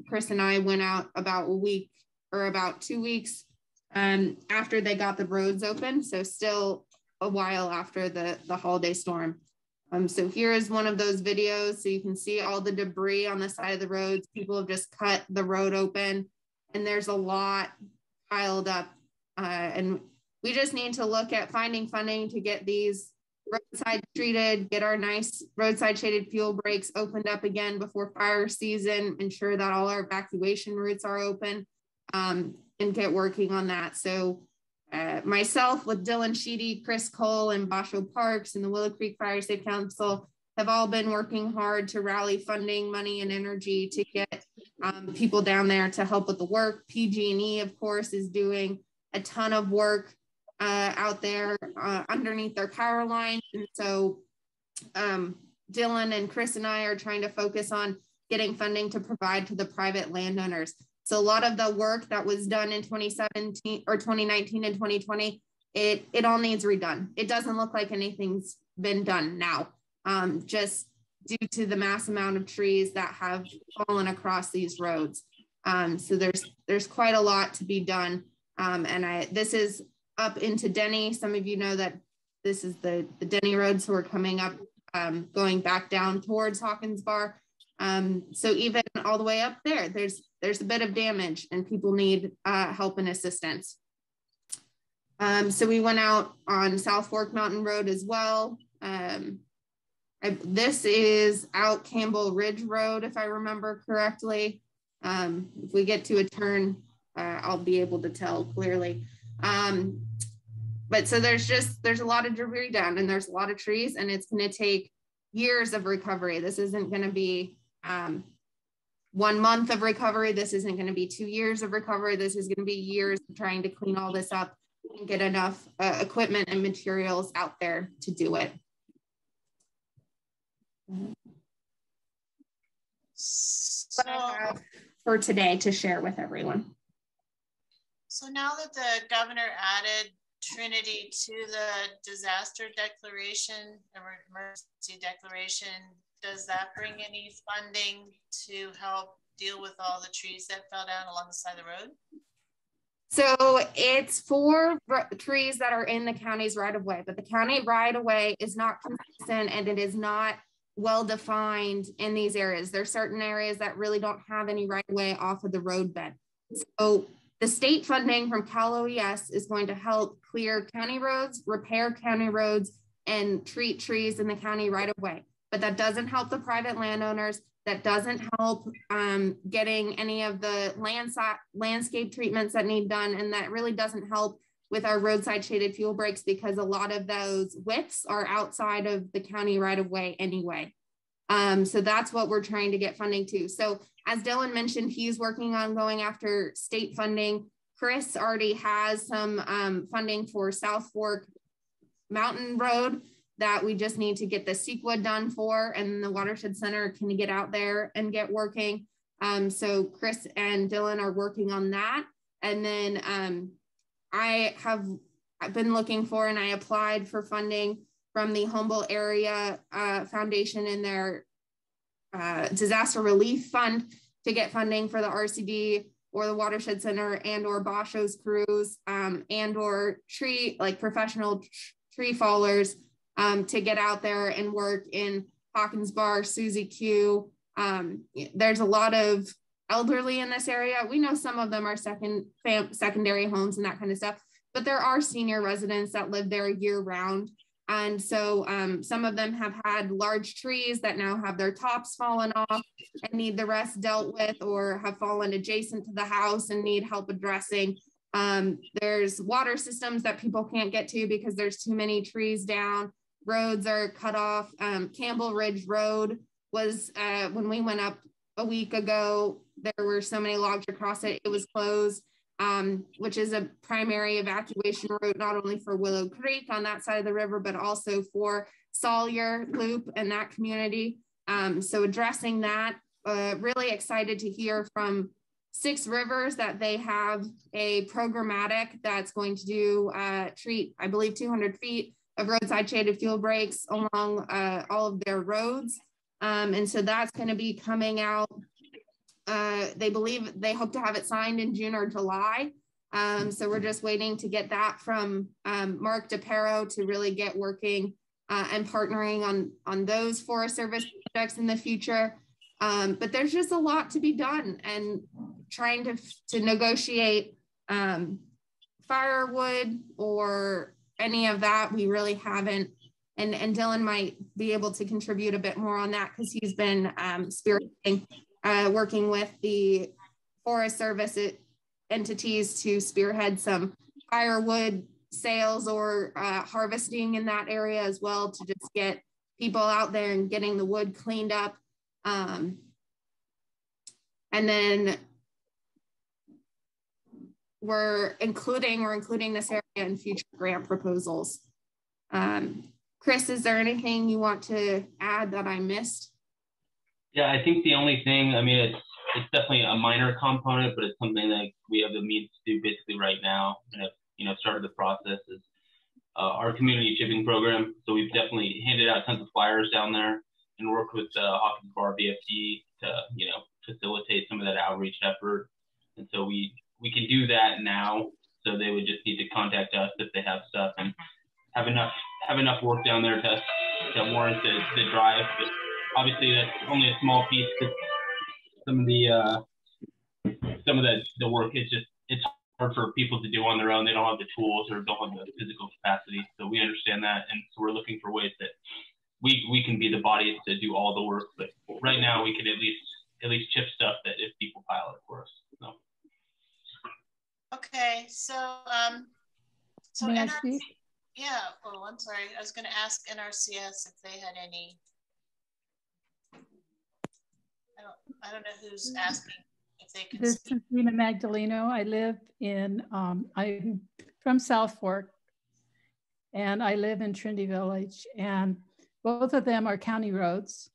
Chris and I went out about a week or about 2 weeks after they got the roads open. So still a while after the holiday storm. So here is one of those videos. So you can see all the debris on the side of the roads. People have just cut the road open and there's a lot piled up. And we just need to look at finding funding to get these roadside treated, get our nice roadside shaded fuel breaks opened up again before fire season, ensure that all our evacuation routes are open, and get working on that. So myself with Dylan Sheedy, Chris Cole, and Brochure Parks and the Willow Creek Fire Safe Council have all been working hard to rally funding, money, and energy to get people down there to help with the work. PG&E, of course, is doing a ton of work out there underneath their power lines. And so Dylan and Chris and I are trying to focus on getting funding to provide to the private landowners. So a lot of the work that was done in 2017 or 2019 and 2020, it all needs redone. It doesn't look like anything's been done now, just due to the mass amount of trees that have fallen across these roads. So there's quite a lot to be done. And this is up into Denny. Some of you know that this is the Denny Road, so we're coming up, going back down towards Hawkins Bar. So even all the way up there, there's a bit of damage and people need help and assistance. So we went out on South Fork Mountain Road as well. This is out Campbell Ridge Road, if I remember correctly. If we get to a turn, I'll be able to tell clearly. But so there's a lot of debris down, and there's a lot of trees, and it's going to take years of recovery. This isn't going to be 1 month of recovery. This isn't going to be 2 years of recovery. This is going to be years of trying to clean all this up and get enough equipment and materials out there to do it. So, what I have for today to share with everyone. So now that the governor added Trinity to the disaster declaration, emergency declaration, does that bring any funding to help deal with all the trees that fell down along the side of the road? So it's for trees that are in the county's right of way, but the county right of way is not consistent and it is not well defined in these areas. There's certain areas that really don't have any right of way off of the road bed. So the state funding from Cal OES is going to help clear county roads, repair county roads, and treat trees in the county right of way. But that doesn't help the private landowners. That doesn't help getting any of the landscape treatments that need done. And that really doesn't help with our roadside shaded fuel breaks because a lot of those widths are outside of the county right of way anyway. So that's what we're trying to get funding to. So as Dylan mentioned, he's working on going after state funding. Chris already has some funding for South Fork Mountain Road that we just need to get the CEQA done for, and the Watershed Center can get out there and get working. So Chris and Dylan are working on that. And then I've been looking for, and I applied for funding from the Humboldt Area Foundation in their disaster relief fund to get funding for the RCD or the Watershed Center and or Basho's crews and or professional tree fallers to get out there and work in Hawkins Bar, Susie Q. There's a lot of elderly in this area. We know some of them are secondary homes and that kind of stuff, but there are senior residents that live there year round. And so some of them have had large trees that now have their tops fallen off and need the rest dealt with, or have fallen adjacent to the house and need help addressing. There's water systems that people can't get to because there's too many trees down. Roads are cut off. Campbell Ridge Road was, when we went up a week ago, there were so many logs across it, it was closed, which is a primary evacuation route, not only for Willow Creek on that side of the river, but also for Sawyer Loop and that community. So addressing that, really excited to hear from Six Rivers that they have a programmatic that's going to do treat, I believe, 200 feet of roadside shaded fuel breaks along all of their roads. And so that's going to be coming out. They hope to have it signed in June or July. So we're just waiting to get that from Mark DePero to really get working and partnering on those Forest Service projects in the future. But there's just a lot to be done, and trying to negotiate firewood or any of that, we really haven't. And Dylan might be able to contribute a bit more on that because he's been spearheading, working with the Forest Service entities to spearhead some firewood sales or harvesting in that area as well, to just get people out there and getting the wood cleaned up. And then we're including this area in future grant proposals. Chris, is there anything you want to add that I missed? Yeah, I think the only thing, I mean, it's definitely a minor component, but it's something that we have the means to do basically right now, and have started the process, is our community shipping program. So we've definitely handed out tons of flyers down there and worked with Hawkins Bar BFD to facilitate some of that outreach effort. And so we can do that now. So they would just need to contact us if they have stuff and have enough work down there to warrant the drive. But obviously that's only a small piece. Some of the work is it's hard for people to do on their own. They don't have the tools or don't have the physical capacity. So we understand that, and so we're looking for ways that we can be the body to do all the work. But right now we could at least chip stuff that if people pile it for us. So. Okay, so May I speak? Yeah. Oh, I'm sorry. I was going to ask NRCS if they had any. I don't know who's asking if they can. This speak. is Rena Magdaleno. I live in, I'm from South Fork, and I live in Trinity Village, and both of them are county roads.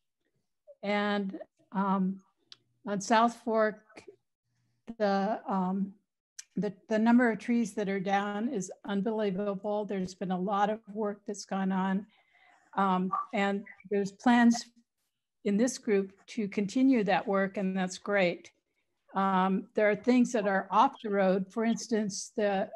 And on South Fork, the number of trees that are down is unbelievable. There's been a lot of work that's gone on, and there's plans in this group to continue that work, and that's great. There are things that are off the road. For instance, there's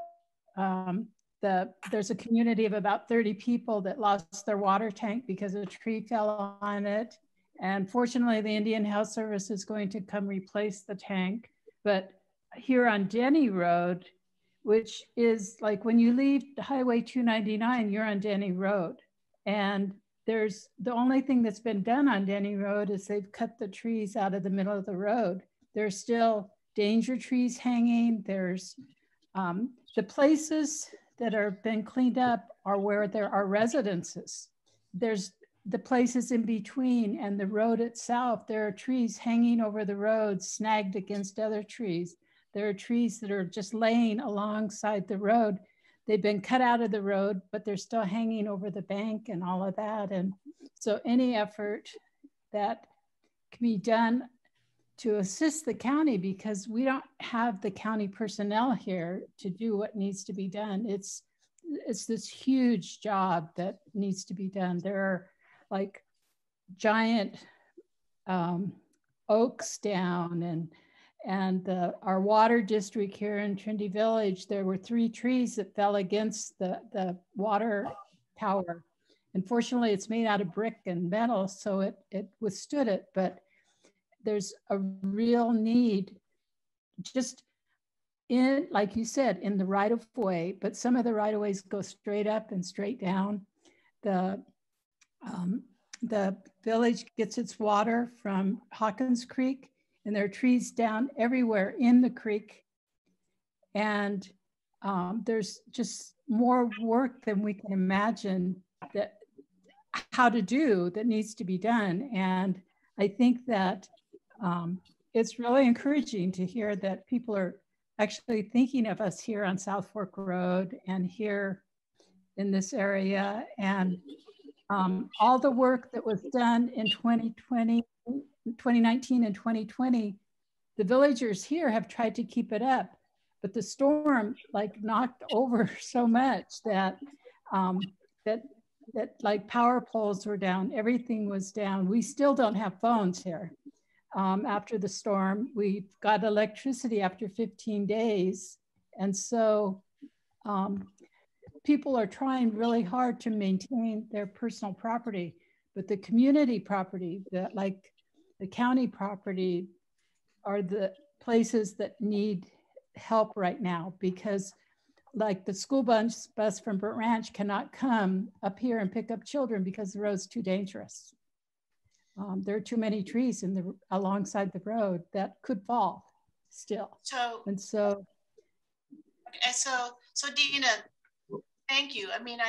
a community of about 30 people that lost their water tank because a tree fell on it. And fortunately, the Indian Health Service is going to come replace the tank. But here on Denny Road, which is like when you leave Highway 299, you're on Denny Road. And there's the only thing that's been done on Denny Road is they've cut the trees out of the middle of the road. There's still danger trees hanging. There's the places that are been cleaned up are where there are residences. There's the places in between and the road itself. There are trees hanging over the road, snagged against other trees. There are trees that are just laying alongside the road. They've been cut out of the road, but they're still hanging over the bank and all of that. And so any effort that can be done to assist the county, because we don't have the county personnel here to do what needs to be done. It's this huge job that needs to be done. There are like giant oaks down, and our water district here in Trinity Village, there were 3 trees that fell against the water tower. Unfortunately, it's made out of brick and metal, so it withstood it, but there's a real need just in, like you said, in the right of way, but some of the right of ways go straight up and straight down. The village gets its water from Hawkins Creek, and there are trees down everywhere in the creek. And there's just more work than we can imagine how to do that needs to be done. And I think that it's really encouraging to hear that people are actually thinking of us here on South Fork Road and here in this area. And all the work that was done in 2019 and 2020, the villagers here have tried to keep it up, but the storm like knocked over so much that that like power poles were down, everything was down. We still don't have phones here. After the storm, we got electricity after 15 days. And so people are trying really hard to maintain their personal property, but the community property, like the county property, are the places that need help right now, because like the school bus from Burnt Ranch cannot come up here and pick up children because the road's too dangerous. There are too many trees alongside the road that could fall still. So Dina, thank you. I mean,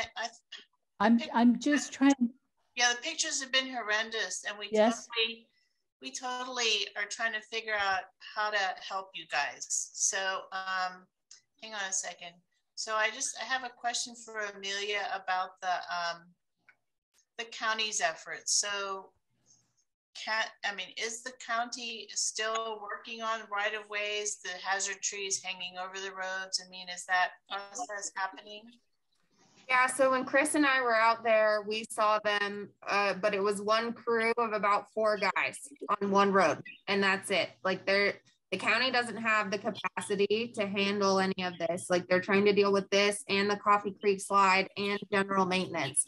I'm just trying. Yeah, the pictures have been horrendous, and we totally are trying to figure out how to help you guys. So hang on a second. So I have a question for Amelia about the county's efforts. So is the county still working on right-of-ways, the hazard trees hanging over the roads? I mean, is that process happening? Yeah, so when Chris and I were out there, we saw them, but it was one crew of about 4 guys on one road, and that's it. Like the county doesn't have the capacity to handle any of this. Like they're trying to deal with this and the Coffee Creek slide and general maintenance.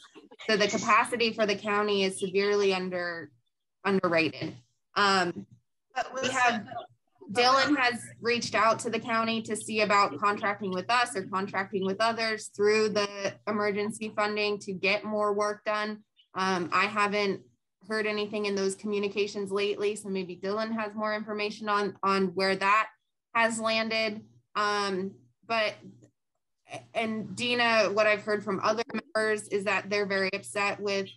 So the capacity for the county is severely underrated. Dylan has reached out to the county to see about contracting with us or contracting with others through the emergency funding to get more work done. I haven't heard anything in those communications lately, so maybe Dylan has more information on where that has landed. And Dina, what I've heard from other members is that they're very upset with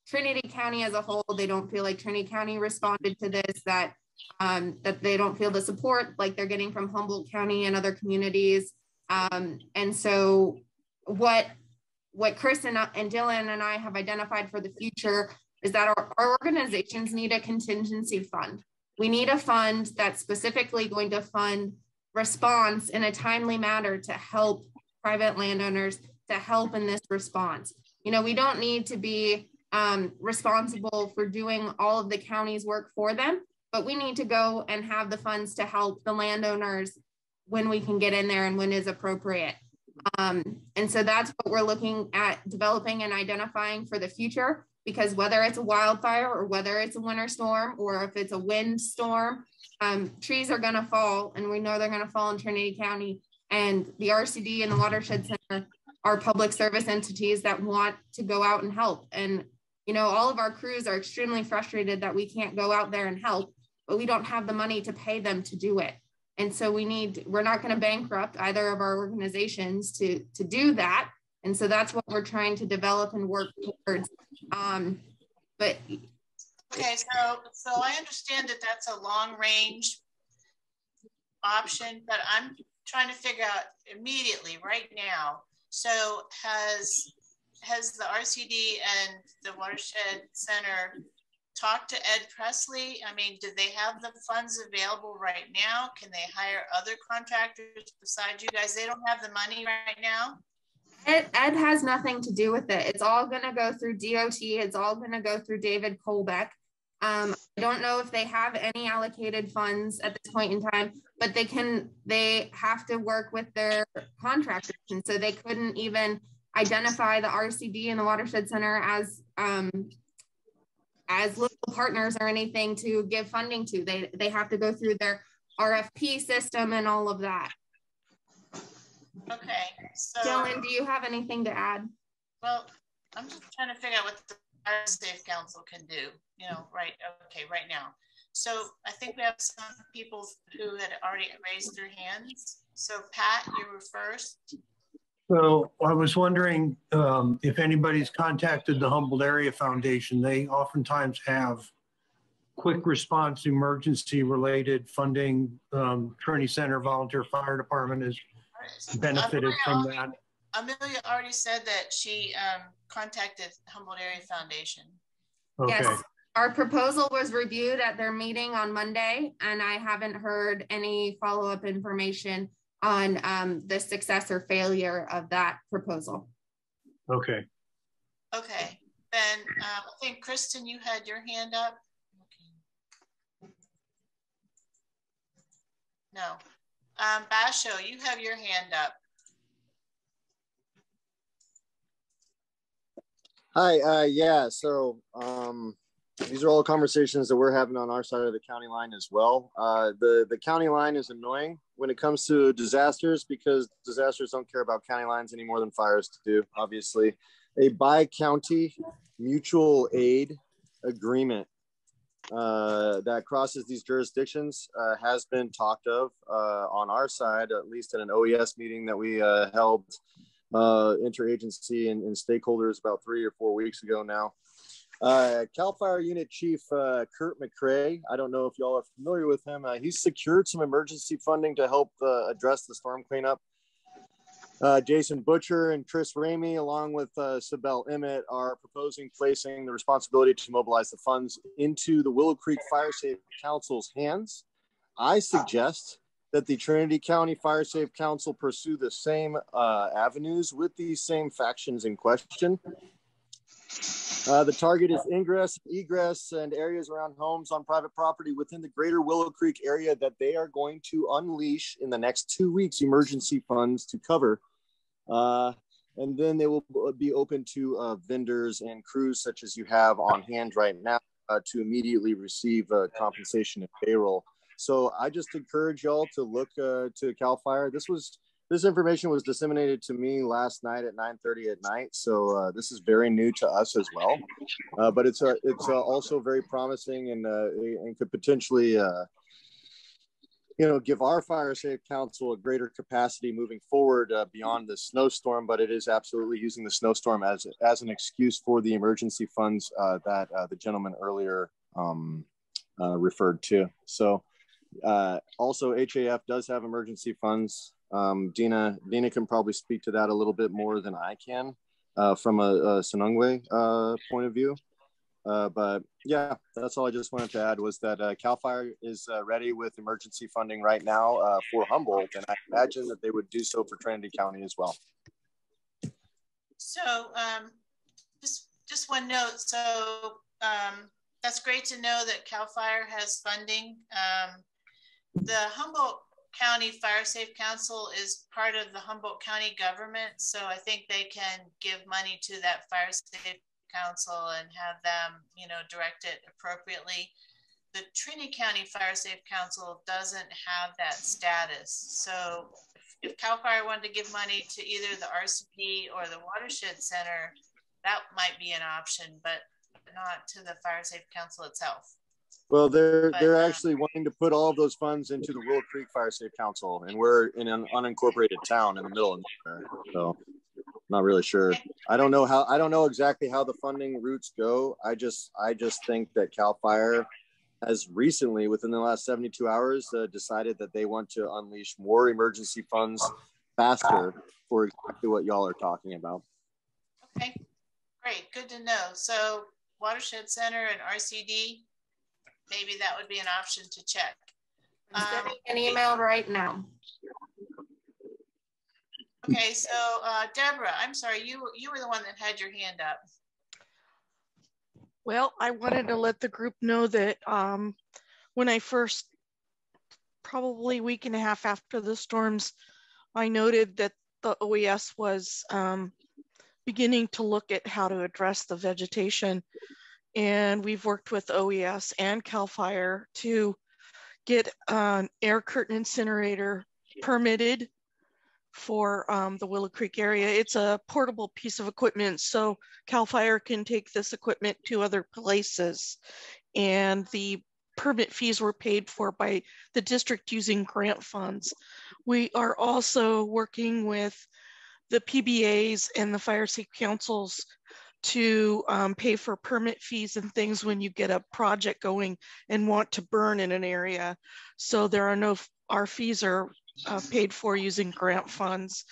Trinity County as a whole. They don't feel like Trinity County responded to this, that they don't feel the support like they're getting from Humboldt County and other communities. And so what Chris and Dylan and I have identified for the future is that our organizations need a contingency fund. We need a fund that's specifically going to fund response in a timely manner to help private landowners, to help in this response. You know, we don't need to be responsible for doing all of the county's work for them, but we need to go and have the funds to help the landowners when we can get in there and when is appropriate. And so that's what we're looking at developing and identifying for the future, because whether it's a wildfire or whether it's a winter storm or if it's a wind storm, trees are going to fall, and we know they're going to fall in Trinity County. And the RCD and the Watershed Center are public service entities that want to go out and help. And, you know, all of our crews are extremely frustrated that we can't go out there and help, but we don't have the money to pay them to do it. And so we're not going to bankrupt either of our organizations to do that. And so that's what we're trying to develop and work towards. Okay, so I understand that that's a long range option, but I'm trying to figure out immediately right now. So has the RCD and the Watershed Center talked to Ed Presley? I mean, do they have the funds available right now? Can they hire other contractors besides you guys? They don't have the money right now. Ed has nothing to do with it. It's all going to go through DOT. It's all going to go through David Colbeck. I don't know if they have any allocated funds at this point in time, but they have to work with their contractors. And so they couldn't even identify the RCD and the Watershed Center as local partners or anything to give funding to. They have to go through their RFP system and all of that. Okay, so Dylan, do you have anything to add? Well, I'm just trying to figure out what the Fire Safe Council can do, you know, right now. So I think we have some people who had already raised their hands. So Pat, you were first. So I was wondering if anybody's contacted the Humboldt Area Foundation. They oftentimes have quick response emergency related funding. Trinity Center Volunteer Fire Department has benefited from that. Amelia already said that she contacted Humboldt Area Foundation. Okay. Yes, our proposal was reviewed at their meeting on Monday, and I haven't heard any follow-up information on the success or failure of that proposal. Okay. Okay, then I think Kristen, you had your hand up. No. Basho, you have your hand up. Hi, yeah, so these are all conversations that we're having on our side of the county line as well. The county line is annoying when it comes to disasters because disasters don't care about county lines any more than fires do, obviously. A bi-county mutual aid agreement that crosses these jurisdictions has been talked of on our side, at least at an OES meeting that we held interagency and stakeholders about 3 or 4 weeks ago now. CAL FIRE Unit Chief Kurt McCrae, I don't know if y'all are familiar with him. He's secured some emergency funding to help address the storm cleanup. Jason Butcher and Chris Ramey, along with Sibel Emmett, are proposing placing the responsibility to mobilize the funds into the Willow Creek Fire Safe Council's hands. I suggest that the Trinity County Fire Safe Council pursue the same avenues with these same factions in question. The target is ingress, egress, and areas around homes on private property within the greater Willow Creek area that they are going to unleash in the next 2 weeks emergency funds to cover. And then they will be open to vendors and crews such as you have on hand right now to immediately receive compensation and payroll. So I just encourage y'all to look to CAL FIRE. This was This information was disseminated to me last night at 9:30 at night, so this is very new to us as well. But it's also very promising and could potentially, give our Fire Safe Council a greater capacity moving forward beyond the snowstorm. But it is absolutely using the snowstorm as an excuse for the emergency funds that the gentleman earlier referred to. So also HAF does have emergency funds. Dina can probably speak to that a little bit more than I can from a Sinungwe point of view. But yeah, that's all I just wanted to add was that CAL FIRE is ready with emergency funding right now for Humboldt, and I imagine that they would do so for Trinity County as well. So just one note. So that's great to know that CAL FIRE has funding. The Humboldt County Fire Safe Council is part of the Humboldt County government, so I think they can give money to that Fire Safe Council and have them, direct it appropriately. The Trinity County Fire Safe Council doesn't have that status. So if CAL FIRE wanted to give money to either the RCP or the Watershed Center, that might be an option, but not to the Fire Safe Council itself. Well, they're actually wanting to put all of those funds into the Willow Creek Fire Safe Council, and we're in an unincorporated town in the middle of nowhere. So not really sure. I don't know exactly how the funding routes go. I just think that CAL FIRE has recently, within the last 72 hours, decided that they want to unleash more emergency funds faster for exactly what y'all are talking about. Okay, great, good to know. So Watershed Center and RCD, maybe that would be an option to check. I'm sending an email right now. Okay, so Deborah, I'm sorry, you were the one that had your hand up. Well, I wanted to let the group know that when I first, probably a week and a half after the storms, I noted that the OES was beginning to look at how to address the vegetation. And we've worked with OES and CAL FIRE to get an air curtain incinerator permitted for the Willow Creek area. It's a portable piece of equipment, so CAL FIRE can take this equipment to other places. And the permit fees were paid for by the district using grant funds. We are also working with the PBAs and the fire safety councils to pay for permit fees and things when you get a project going and want to burn in an area. So there are our fees are paid for using grant funds.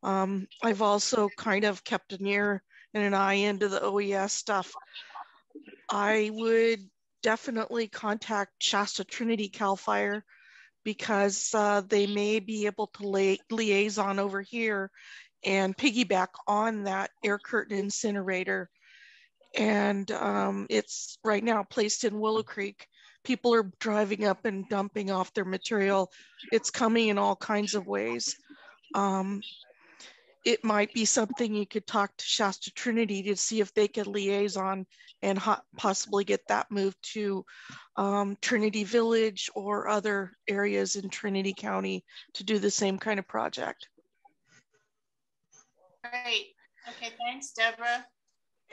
I've also kind of kept an ear and an eye into the OES stuff. I would definitely contact Shasta Trinity CAL FIRE because they may be able to liaison over here and piggyback on that air curtain incinerator. And it's right now placed in Willow Creek. People are driving up and dumping off their material. It's coming in all kinds of ways. It might be something you could talk to Shasta Trinity to see if they could liaison and possibly get that moved to Trinity Village or other areas in Trinity County to do the same kind of project. Great. Okay, thanks, Deborah.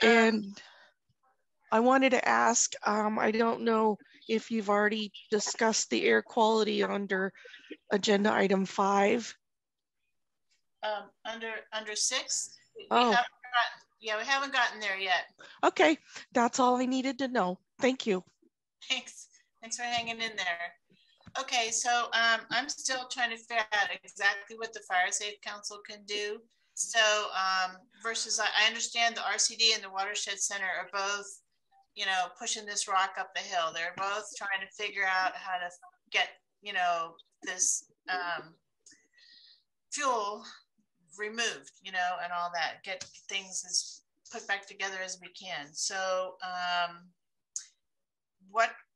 And I wanted to ask, I don't know if you've already discussed the air quality under agenda item 5. Under 6? Oh. We haven't gotten there yet. Okay, that's all I needed to know. Thank you. Thanks for hanging in there. Okay, so I'm still trying to figure out exactly what the Fire Safe Council can do. So versus, I understand the RCD and the Watershed Center are both, pushing this rock up the hill. They're both trying to figure out how to get, this fuel removed, and all that, get things as put back together as we can. So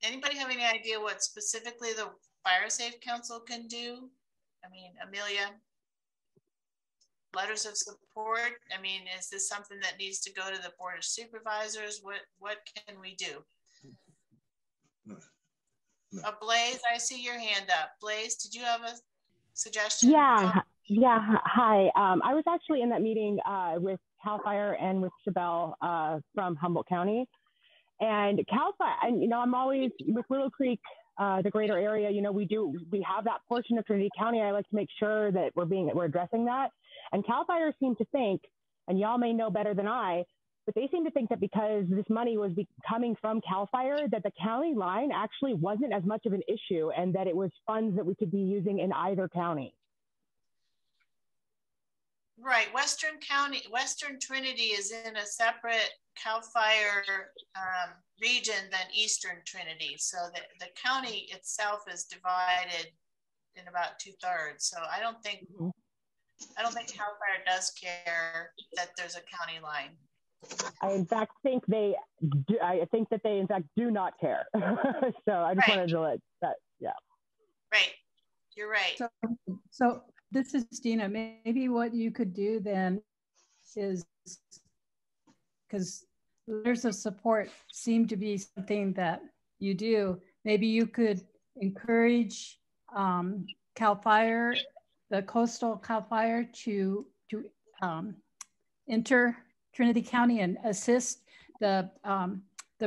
anybody have any idea what specifically the Fire Safe Council can do? I mean, Amelia, letters of support. I mean, is this something that needs to go to the Board of Supervisors? What can we do? Blaze, I see your hand up. Blaze, did you have a suggestion? Yeah. Yeah, hi. I was actually in that meeting with CAL FIRE and with Chabelle from Humboldt County. And CAL FIRE, and you know, I'm always with Willow Creek, the greater area. You know, we have that portion of Trinity County. I like to make sure that we're addressing that. And CAL FIRE seemed to think, and y'all may know better than I, but they seem to think that because this money was coming from CAL FIRE, that the county line actually wasn't as much of an issue, and that it was funds that we could be using in either county. Right, Western Trinity is in a separate CAL FIRE region than Eastern Trinity. So the county itself is divided in about 2/3. So I don't think CAL FIRE does care that there's a county line. I in fact think they do not care. So I just wanted to let that, yeah. Right, you're right. So this is Dina. Maybe what you could do then is, because letters of support seem to be something that you do, maybe you could encourage CAL FIRE, the coastal CAL FIRE, to enter Trinity County and assist. The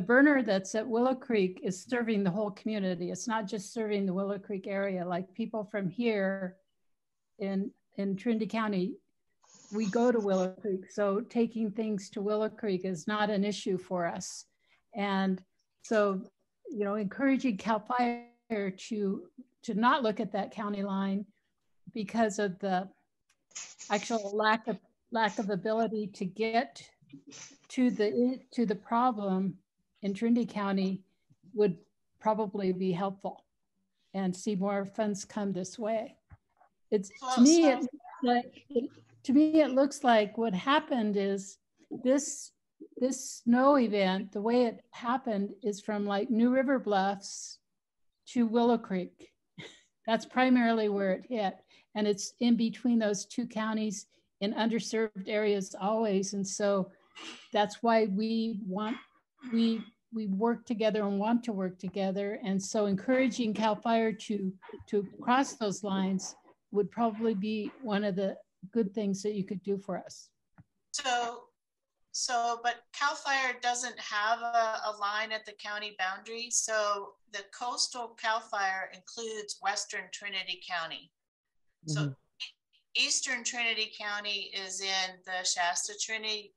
burner that's at Willow Creek is serving the whole community. It's not just serving the Willow Creek area. Like people from here in Trinity County, we go to Willow Creek. So taking things to Willow Creek is not an issue for us. And so, you know, encouraging CAL FIRE to not look at that county line because of the actual lack of ability to get to the problem in Trinity County would probably be helpful, and see more funds come this way. To me it looks like what happened is this snow event, the way it happened is from like New River Bluffs to Willow Creek. That's primarily where it hit, and it's in between those two counties in underserved areas always. And so that's why we work together and want to work together. And so encouraging CAL FIRE to cross those lines would probably be one of the good things that you could do for us. But CAL FIRE doesn't have a line at the county boundary. So the coastal CAL FIRE includes Western Trinity County. So Eastern Trinity County is in the Shasta Trinity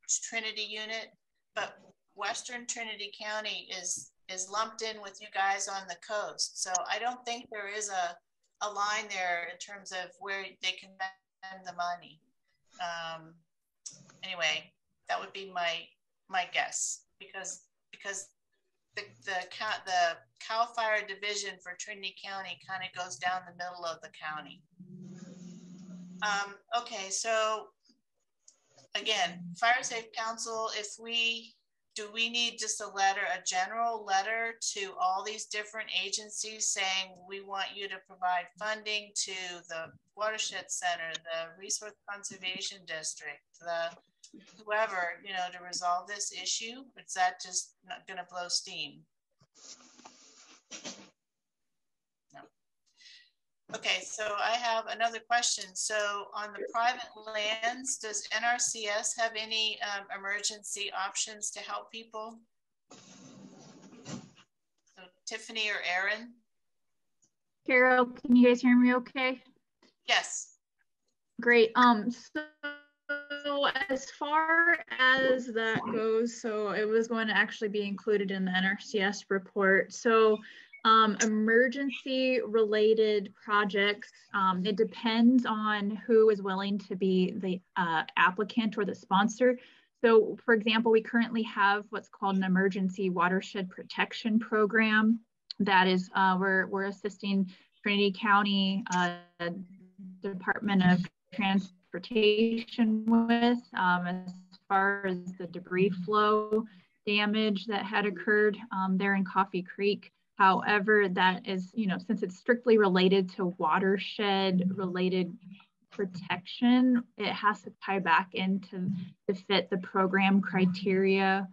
unit, but Western Trinity County is lumped in with you guys on the coast. So I don't think there is a line there in terms of where they can spend the money. Anyway, that would be my guess, because the CAL FIRE division for Trinity County kind of goes down the middle of the county. Okay, so again, Fire Safe Council, do we need just a general letter to all these different agencies saying we want you to provide funding to the Watershed Center, the Resource Conservation District, whoever, you know, to resolve this issue? Is that just not going to blow steam? No. Okay, so I have another question. So on the private lands, does NRCS have any emergency options to help people? So Tiffany or Aaron? Carol, can you guys hear me okay? Yes. Great. So as far as that goes, so it was going to actually be included in the NRCS report. So emergency related projects, it depends on who is willing to be the applicant or the sponsor. So for example, we currently have what's called an emergency watershed protection program that is, we're assisting Trinity County Department of Transportation with as far as the debris flow damage that had occurred there in Coffee Creek. However, that is, you know, since it's strictly related to watershed related protection, it has to tie back into to fit the program criteria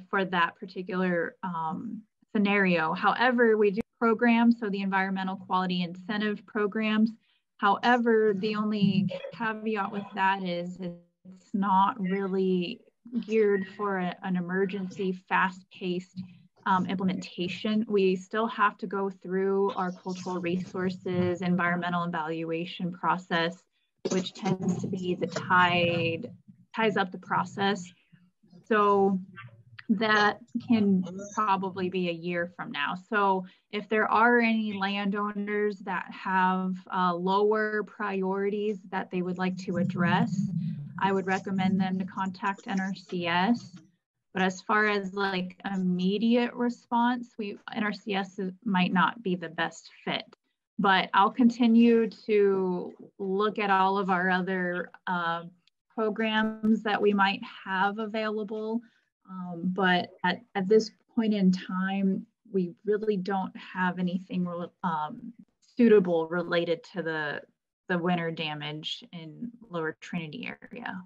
for that particular scenario. However, we do programs, so the environmental quality incentive programs However, the only caveat with that is it's not really geared for an emergency, fast-paced implementation. We still have to go through our cultural resources, environmental evaluation process, which tends to be the ties up the process. So that can probably be a year from now. So if there are any landowners that have lower priorities that they would like to address, I would recommend them to contact NRCS. But as far as like immediate response, NRCS might not be the best fit. But I'll continue to look at all of our other programs that we might have available. But at this point in time, we really don't have anything suitable related to the winter damage in Lower Trinity area.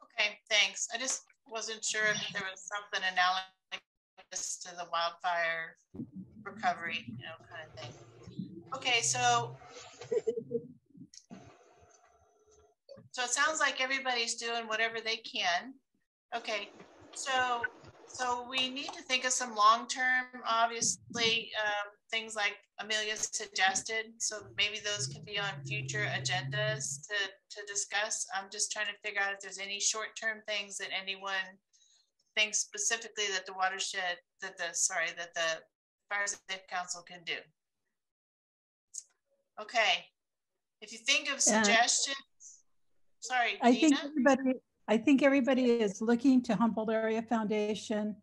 Okay, thanks. I just wasn't sure if there was something analogous to the wildfire recovery, kind of thing. Okay, so it sounds like everybody's doing whatever they can. Okay, so we need to think of some long-term, obviously, things like Amelia suggested. So maybe those can be on future agendas to discuss. I'm just trying to figure out if there's any short-term things that anyone thinks specifically that the watershed, that the Fire Safe Council can do. Okay, if you think of suggestions, sorry, Dina? I think everybody is looking to Humboldt Area Foundation.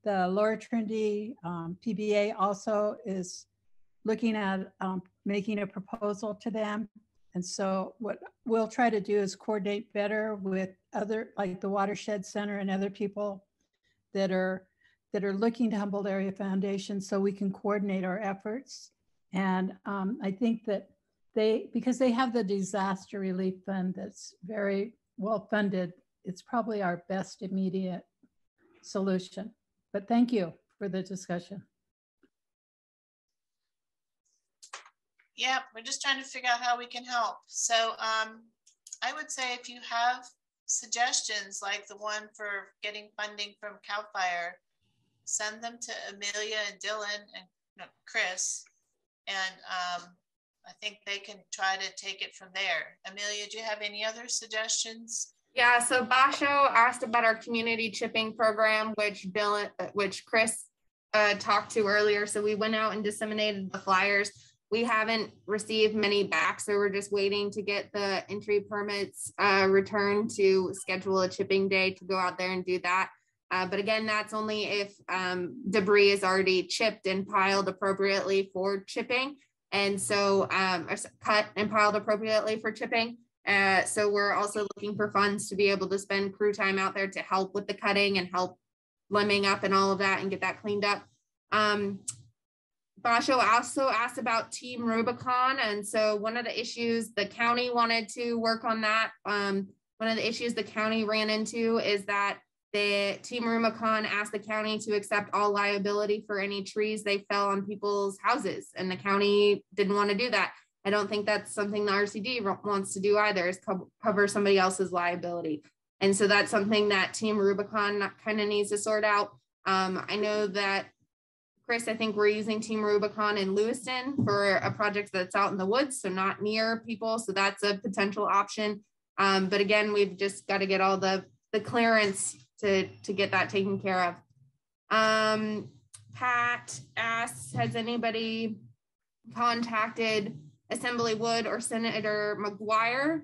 The Lower Trinity PBA also is looking at making a proposal to them. And so what we'll try to do is coordinate better with other, like the Watershed Center and other people that are looking to Humboldt Area Foundation, so we can coordinate our efforts. And I think that because they have the disaster relief fund that's very well funded, it's probably our best immediate solution. But thank you for the discussion. Yeah, we're just trying to figure out how we can help. So I would say if you have suggestions like the one for getting funding from CAL FIRE, send them to Amelia and Dylan and Chris, and I think they can try to take it from there. Amelia, do you have any other suggestions? Yeah, so Basho asked about our community chipping program, which Chris talked to earlier. So we went out and disseminated the flyers. We haven't received many back, so we're just waiting to get the entry permits returned to schedule a chipping day to go out there and do that. But again, that's only if debris is already chipped and piled appropriately for chipping. And so cut and piled appropriately for chipping. So we're also looking for funds to be able to spend crew time out there to help with the cutting and help limbing up and all of that and get that cleaned up. Basho also asked about Team Rubicon. And so one of the issues the county wanted to work on that. One of the issues the county ran into is that the Team Rubicon asked the county to accept all liability for any trees they fell on people's houses. And the county didn't want to do that. I don't think that's something the RCD wants to do either, is cover somebody else's liability. And so that's something that Team Rubicon kind of needs to sort out. I know that, Chris, I think we're using Team Rubicon in Lewiston for a project that's out in the woods, so not near people. So that's a potential option. But again, we've just got to get all the clearance to get that taken care of. Pat asks, has anybody contacted Assembly Wood or Senator McGuire?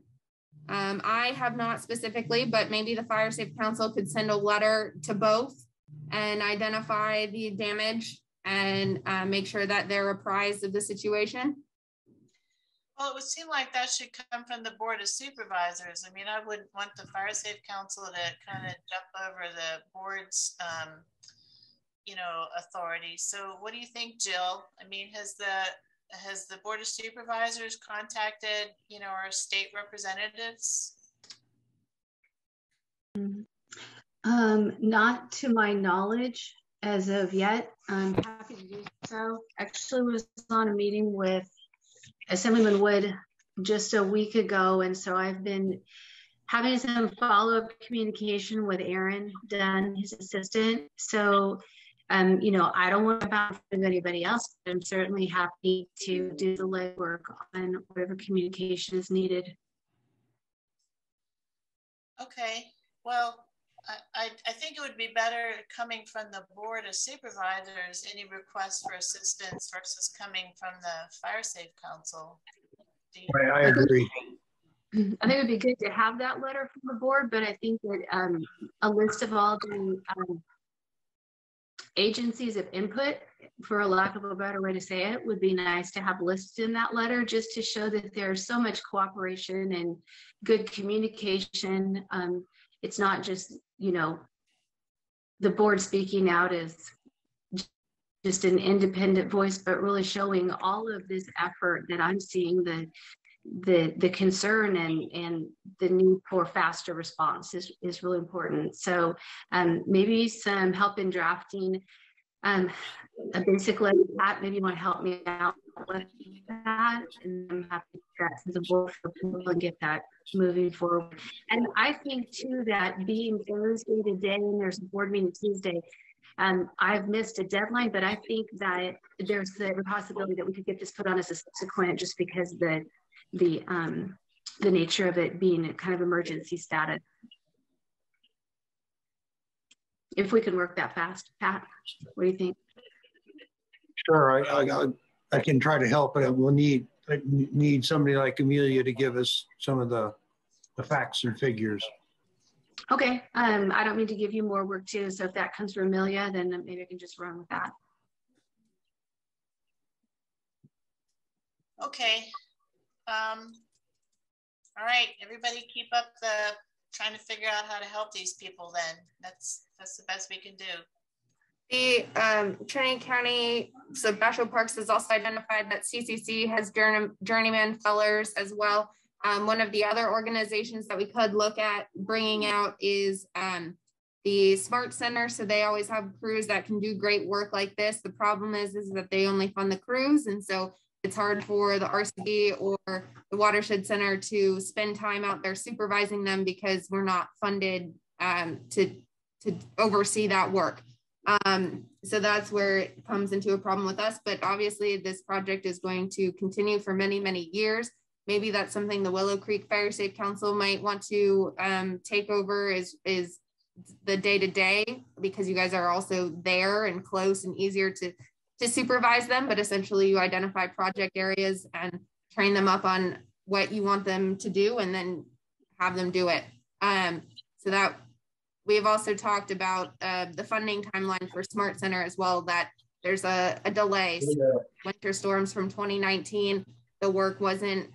I have not specifically, but maybe the Fire Safe Council could send a letter to both and identify the damage and make sure that they're apprised of the situation. Well, it would seem like that should come from the Board of Supervisors. I mean, I wouldn't want the Fire Safe Council to kind of jump over the board's, authority. So what do you think, Jill? I mean, has the Board of Supervisors contacted, our state representatives? Not to my knowledge as of yet. I'm happy to do so. Actually was on a meeting with Assemblyman Wood just a week ago. And so I've been having some follow-up communication with Aaron Dunn, his assistant. So, you know, I don't want to bounce with anybody else, but I'm certainly happy to do the legwork on whatever communication is needed. Okay, well, I think it would be better coming from the Board of Supervisors, any requests for assistance versus coming from the Fire Safe Council. I agree. I think it would be good to have that letter from the board, but I think that a list of all the agencies of input, for a lack of a better way to say it, would be nice to have listed in that letter, just to show that there's so much cooperation and good communication. It's not just, you know, the board speaking out as just an independent voice, but really showing all of this effort that I'm seeing, the concern and the need for faster response is really important. So maybe some help in drafting a basic letter. Pat, maybe you want to help me out with that, and I'm happy to do that as a board for people and get that moving forward. And I think too that being Thursday today and there's a board meeting Tuesday, I've missed a deadline, but I think that there's the possibility that we could get this put on as a subsequent, just because the nature of it being a kind of emergency status. If we can work that fast, Pat, what do you think? Sure, I can try to help, but we'll need somebody like Amelia to give us some of the facts and figures. Okay, I don't need to give you more work too. So if that comes from Amelia, then maybe I can just run with that. Okay. All right, everybody keep up the trying to figure out how to help these people then. That's the best we can do. The Trinity County, so Basho Parks has also identified that CCC has journeyman fellers as well. One of the other organizations that we could look at bringing out is the Smart Center. So they always have crews that can do great work like this. The problem is that they only fund the crews. And so it's hard for the RCD or the Watershed Center to spend time out there supervising them because we're not funded to oversee that work. So that's where it comes into a problem with us. But obviously this project is going to continue for many, many years. Maybe that's something the Willow Creek Fire Safe Council might want to take over is the day-to-day, because you guys are also there and close and easier to supervise them. But essentially you identify project areas and train them up on what you want them to do and then have them do it. So that we've also talked about the funding timeline for Smart Center as well, that there's a delay. So winter storms from 2019, the work wasn't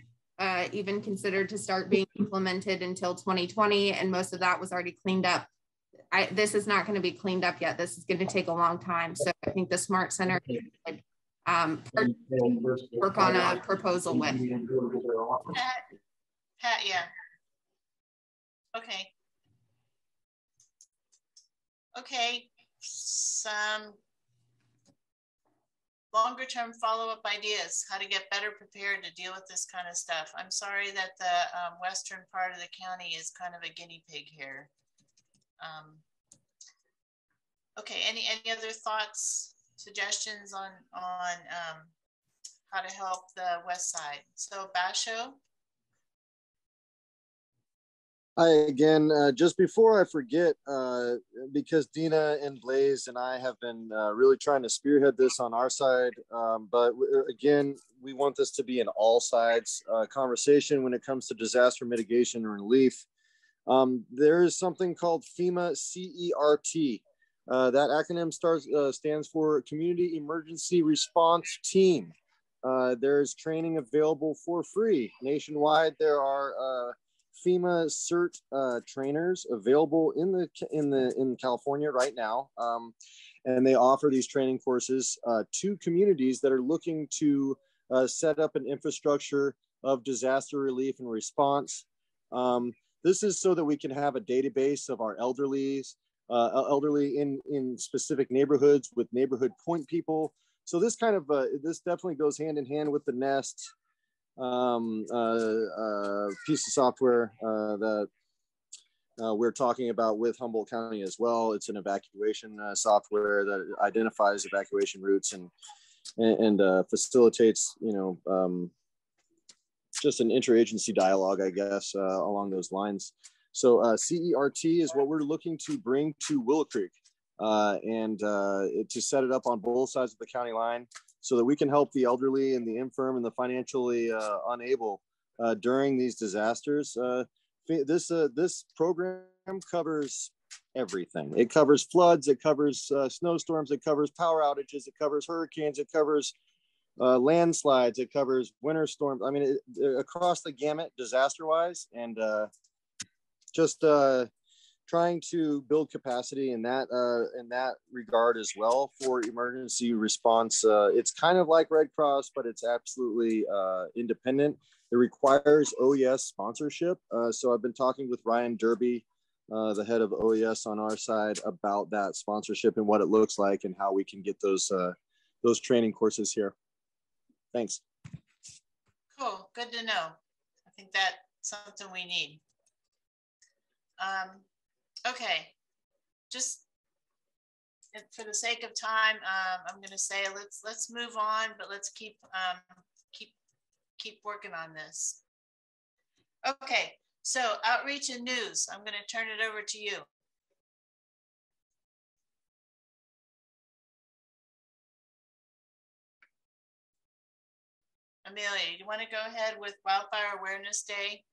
even considered to start being implemented until 2020, and most of that was already cleaned up. This is not going to be cleaned up yet. This is going to take a long time. So I think the Smart Center would work on a proposal with. Pat, yeah. Okay. Okay, some longer term follow-up ideas, how to get better prepared to deal with this kind of stuff. I'm sorry that the western part of the county is kind of a guinea pig here. Okay, any other thoughts, suggestions on how to help the west side? So Basho. Again, just before I forget, because Dina and Blaze and I have been really trying to spearhead this on our side, but again, we want this to be an all sides conversation when it comes to disaster mitigation and relief. There is something called FEMA CERT. That acronym stands for Community Emergency Response Team. There's training available for free. Nationwide, there are FEMA CERT trainers available in California right now, and they offer these training courses to communities that are looking to set up an infrastructure of disaster relief and response. This is so that we can have a database of our elderly in specific neighborhoods with neighborhood point people. So this kind of this definitely goes hand in hand with the NEST. piece of software that we're talking about with Humboldt County as well. It's an evacuation software that identifies evacuation routes and facilitates, just an interagency dialogue, I guess, along those lines. So CERT is what we're looking to bring to Willow Creek and to set it up on both sides of the county line so that we can help the elderly and the infirm and the financially unable during these disasters. This program covers everything. It covers floods, it covers snowstorms, it covers power outages, it covers hurricanes, it covers landslides, it covers winter storms. I mean, across the gamut, disaster-wise, and just trying to build capacity in that regard as well for emergency response. It's kind of like Red Cross, but it's absolutely independent. It requires OES sponsorship. So I've been talking with Ryan Derby, the head of OES on our side, about that sponsorship and what it looks like and how we can get those training courses here. Thanks. Cool, good to know. I think that's something we need. Okay, just for the sake of time, I'm going to say let's move on, but let's keep working on this. Okay, so outreach and news. I'm going to turn it over to you. Amelia, you want to go ahead with Wildfire Awareness Day?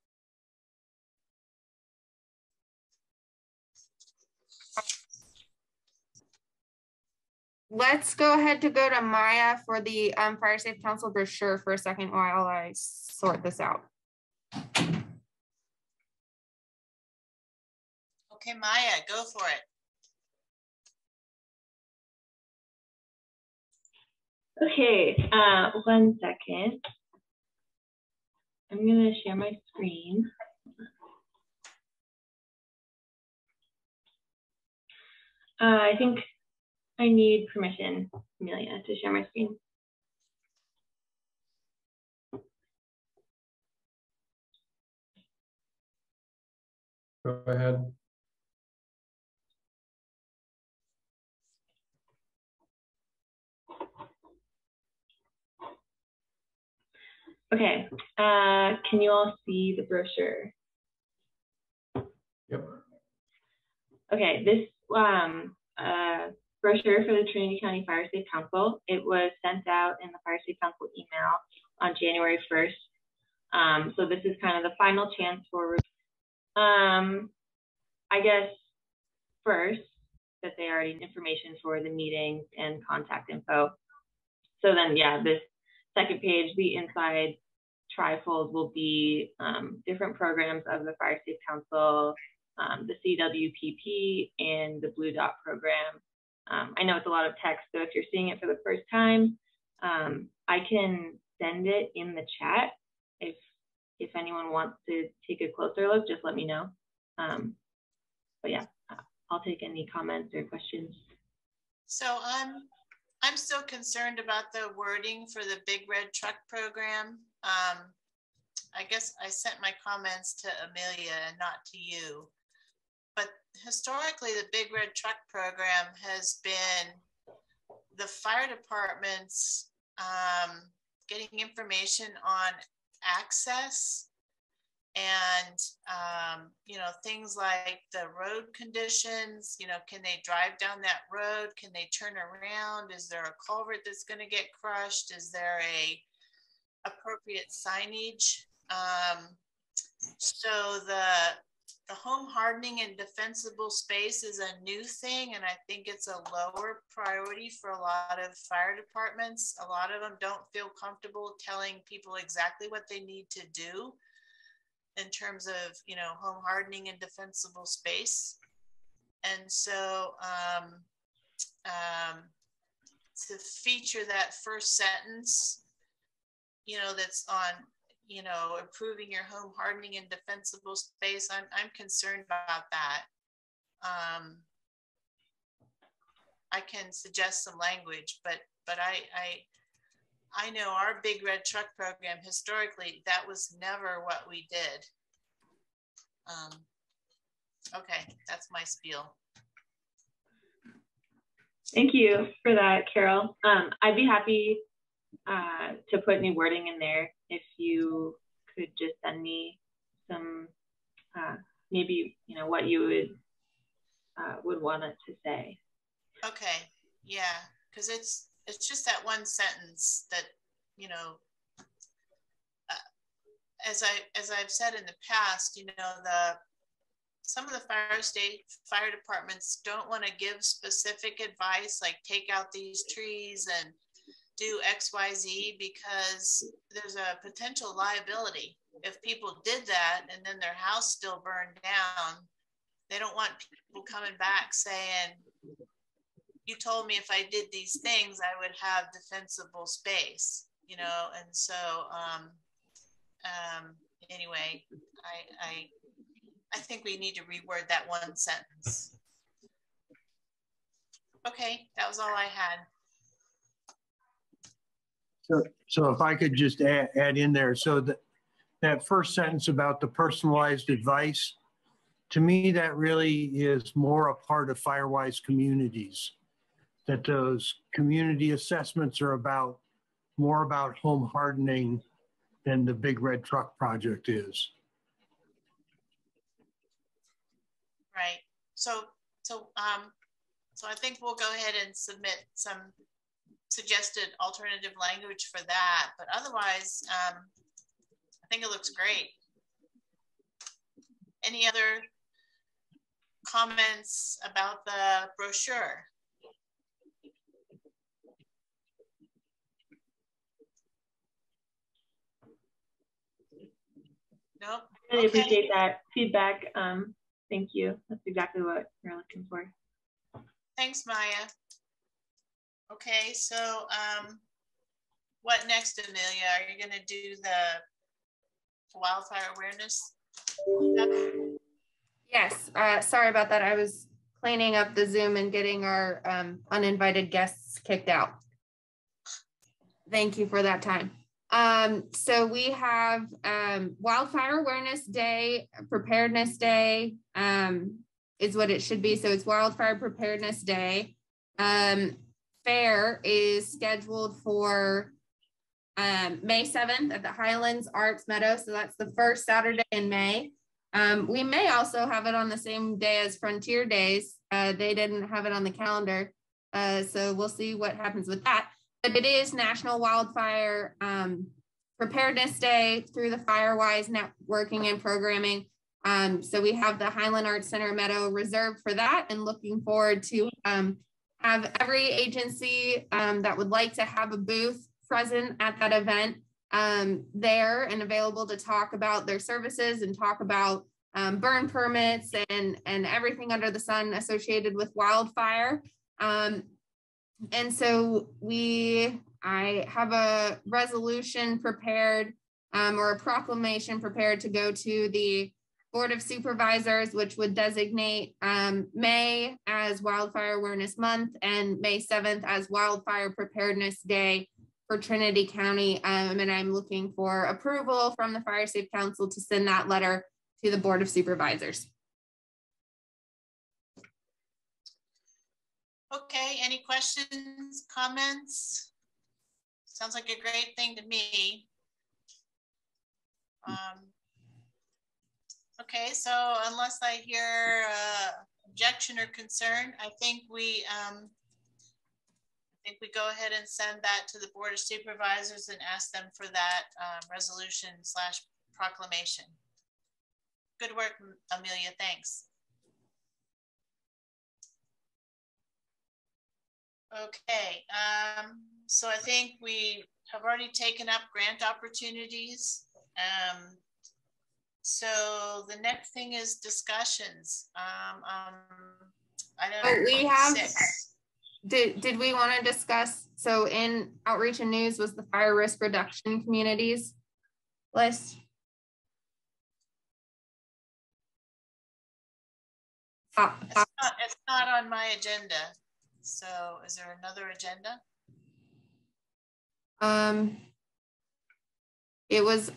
Let's go ahead to go to Maya for the Fire Safe Council brochure for a second while I sort this out. Okay, Maya, go for it. Okay, 1 second. I'm gonna share my screen. I think I need permission, Amelia, to share my screen. Go ahead. Okay, can you all see the brochure? Yep. Okay, this brochure for the Trinity County Fire Safe Council, it was sent out in the Fire Safe Council email on January 1st. So this is kind of the final chance for, I guess, first, that they already had information for the meetings and contact info. So then, yeah, this second page, the inside trifold will be different programs of the Fire Safe Council, the CWPP, and the Blue Dot program. I know it's a lot of text, so if you're seeing it for the first time, I can send it in the chat. If anyone wants to take a closer look, just let me know. But yeah, I'll take any comments or questions. So I'm still concerned about the wording for the Big Red Truck program. I guess I sent my comments to Amelia and not to you. But historically, the Big Red Truck program has been the fire departments getting information on access and, you know, things like the road conditions, you know, can they drive down that road? Can they turn around? Is there a culvert that's going to get crushed? Is there a appropriate signage? So the home hardening and defensible space is a new thing, and I think it's a lower priority for a lot of fire departments. A lot of them don't feel comfortable telling people exactly what they need to do in terms of, you know, home hardening and defensible space. And so to feature that first sentence, you know, that's on, you know, improving your home hardening and defensible space, I'm concerned about that. I can suggest some language, but I know our big red truck program, historically, that was never what we did. Okay, that's my spiel. Thank you for that, Carol. I'd be happy to put new wording in there if you could just send me some, maybe, you know, what you would want it to say. Okay, yeah, because it's just that one sentence that, you know, as I've said in the past, you know, some of the fire departments don't want to give specific advice, like take out these trees and do XYZ, because there's a potential liability. If people did that and then their house still burned down, they don't want people coming back saying, you told me if I did these things, I would have defensible space, you know? And so, anyway, I think we need to reword that one sentence. Okay, that was all I had. So if I could just add in there, so that first sentence about the personalized advice, to me, that really is more a part of Firewise communities, that those community assessments are more about home hardening than the big red truck project is. Right. So I think we'll go ahead and submit some suggested alternative language for that. But otherwise, I think it looks great. Any other comments about the brochure? Nope. I really appreciate that feedback. Thank you. That's exactly what you're looking for. Thanks, Maya. Okay, so what next, Amelia? Are you going to do the wildfire awareness? Yes, sorry about that. I was cleaning up the Zoom and getting our uninvited guests kicked out. Thank you for that time. So we have Wildfire Awareness Day, Preparedness Day is what it should be. So it's Wildfire Preparedness Day. Fair is scheduled for May 7th at the Highlands Arts Meadow. So that's the first Saturday in May. We may also have it on the same day as Frontier Days. They didn't have it on the calendar. So we'll see what happens with that. But it is National Wildfire Preparedness Day through the Firewise networking and programming. So we have the Highland Arts Center Meadow reserved for that, and looking forward to have every agency that would like to have a booth present at that event there and available to talk about their services and talk about burn permits and everything under the sun associated with wildfire. And so I have a resolution prepared or a proclamation prepared to go to the Board of Supervisors, which would designate May as Wildfire Awareness Month and May 7th as Wildfire Preparedness Day for Trinity County. And I'm looking for approval from the Fire Safe Council to send that letter to the Board of Supervisors. Okay, any questions, comments? Sounds like a great thing to me. Okay, so unless I hear objection or concern, I think we go ahead and send that to the Board of Supervisors and ask them for that resolution / proclamation. Good work, Amelia, thanks. Okay, so I think we have already taken up grant opportunities. So the next thing is discussions. We have 6. Did we want to discuss? So in outreach and news was the fire risk reduction communities list. It's not on my agenda. So is there another agenda? It was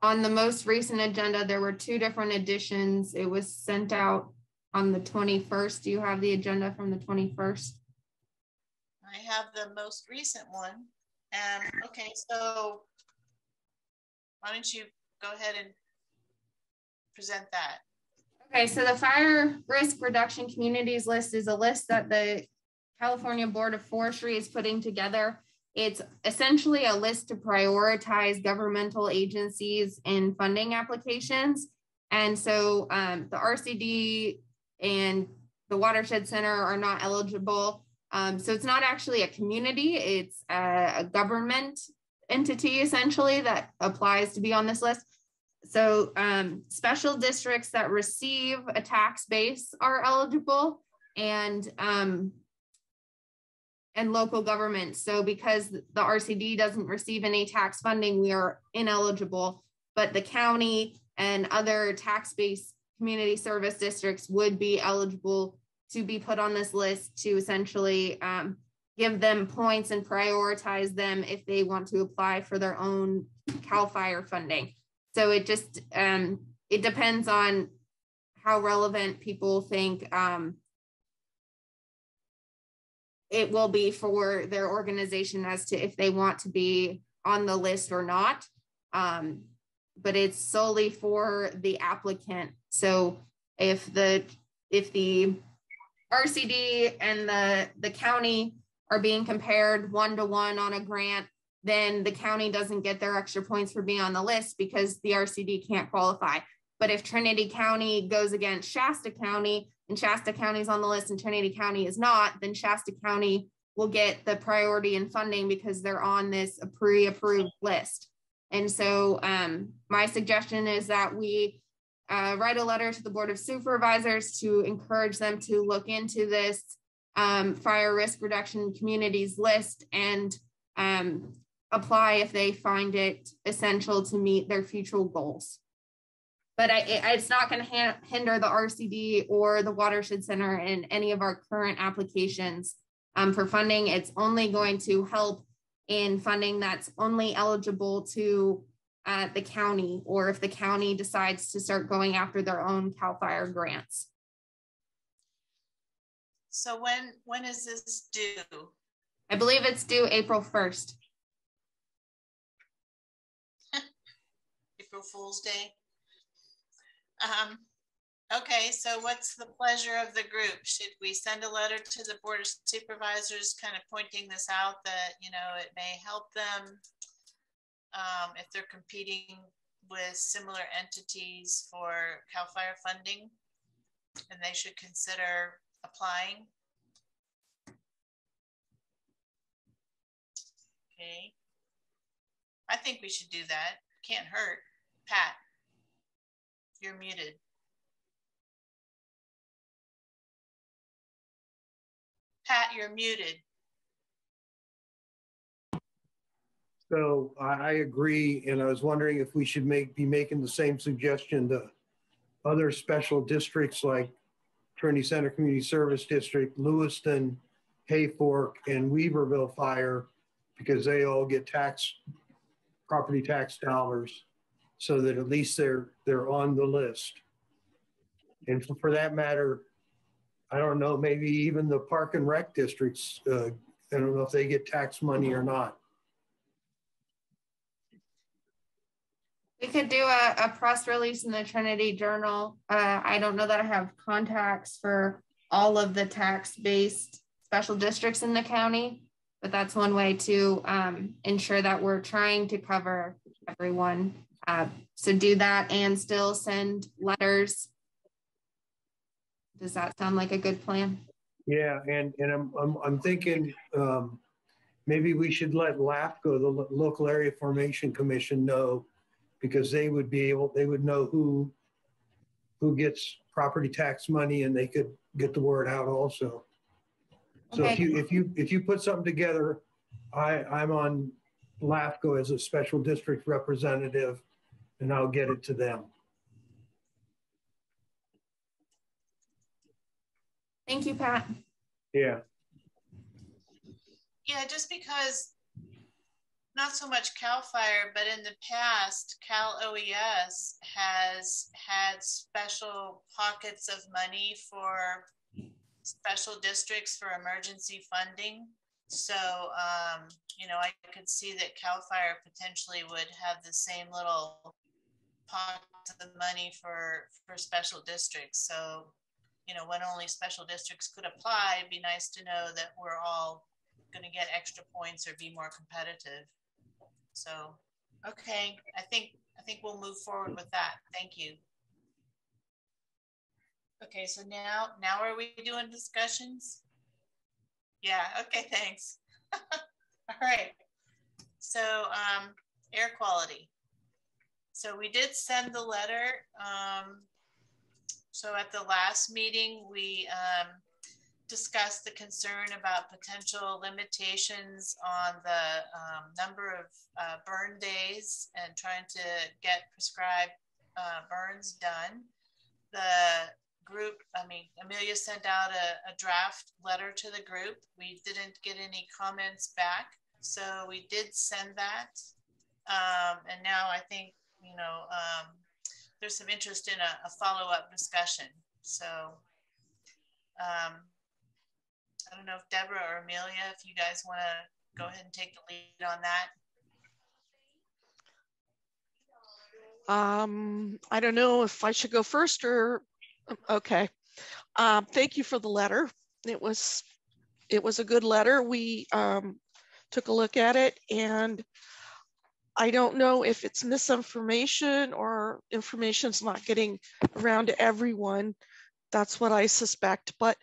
on the most recent agenda. There were 2 different editions. It was sent out on the 21st. Do you have the agenda from the 21st? I have the most recent one. Okay, so why don't you go ahead and present that? Okay, so the fire risk reduction communities list is a list that the California Board of Forestry is putting together. It's essentially a list to prioritize governmental agencies in funding applications. And so the RCD and the Watershed Center are not eligible. So it's not actually a community, it's a government entity essentially that applies to be on this list. So special districts that receive a tax base are eligible, and local governments. So because the RCD doesn't receive any tax funding, we are ineligible, but the county and other tax-based community service districts would be eligible to be put on this list to essentially give them points and prioritize them if they want to apply for their own CAL FIRE funding. So it just, it depends on how relevant people think it will be for their organization as to if they want to be on the list or not. But it's solely for the applicant. So if the RCD and the county are being compared 1-to-1 on a grant, then the county doesn't get their extra points for being on the list because the RCD can't qualify. But if Trinity County goes against Shasta County and Shasta County is on the list and Trinity County is not, then Shasta County will get the priority in funding because they're on this pre-approved list. And so my suggestion is that we write a letter to the Board of Supervisors to encourage them to look into this fire risk reduction communities list and apply if they find it essential to meet their future goals. But it's not going to hinder the RCD or the Watershed Center in any of our current applications for funding. It's only going to help in funding that's only eligible to the county, or if the county decides to start going after their own CAL FIRE grants. So when is this due? I believe it's due April 1st. April Fool's Day. Okay, so what's the pleasure of the group? Should we send a letter to the Board of Supervisors kind of pointing this out that, you know, it may help them if they're competing with similar entities for CAL FIRE funding, and they should consider applying? Okay, I think we should do that. Can't hurt. Pat, you're muted. Pat, you're muted. So I agree, and I was wondering if we should be making the same suggestion to other special districts like Trinity Center Community Service District, Lewiston, Hayfork, and Weaverville Fire, because they all get property tax dollars, so that at least they're on the list. And for that matter, I don't know, maybe even the Park and Rec districts, I don't know if they get tax money or not. We could do a press release in the Trinity Journal. I don't know that I have contacts for all of the tax-based special districts in the county, but that's one way to ensure that we're trying to cover everyone. So do that and still send letters. Does that sound like a good plan? Yeah, and I'm thinking maybe we should let LAFCO, the Local Area Formation Commission, know, because they would know who gets property tax money, and they could get the word out also. So okay. if you put something together, I'm on LAFCO as a special district representative, and I'll get it to them. Thank you, Pat. Yeah. Yeah, just because not so much CAL FIRE, but in the past, Cal OES has had special pockets of money for special districts for emergency funding. So, you know, I could see that CAL FIRE potentially would have the same little pockets of money for special districts. So, you know, when only special districts could apply, it'd be nice to know that we're all going to get extra points or be more competitive. So, okay, I think we'll move forward with that. Thank you. Okay, so now are we doing discussions? Yeah, okay, thanks. All right. So air quality. So we did send the letter. So at the last meeting, we discussed the concern about potential limitations on the number of burn days and trying to get prescribed burns done. The group, Amelia sent out a draft letter to the group. We didn't get any comments back, so we did send that. And now I think, you know, there's some interest in a follow-up discussion. So I don't know if Deborah or Amelia, if you guys want to go ahead and take the lead on that. I don't know if I should go first or, okay. Thank you for the letter. It was a good letter. We took a look at it, and I don't know if it's misinformation or information's not getting around to everyone. That's what I suspect, but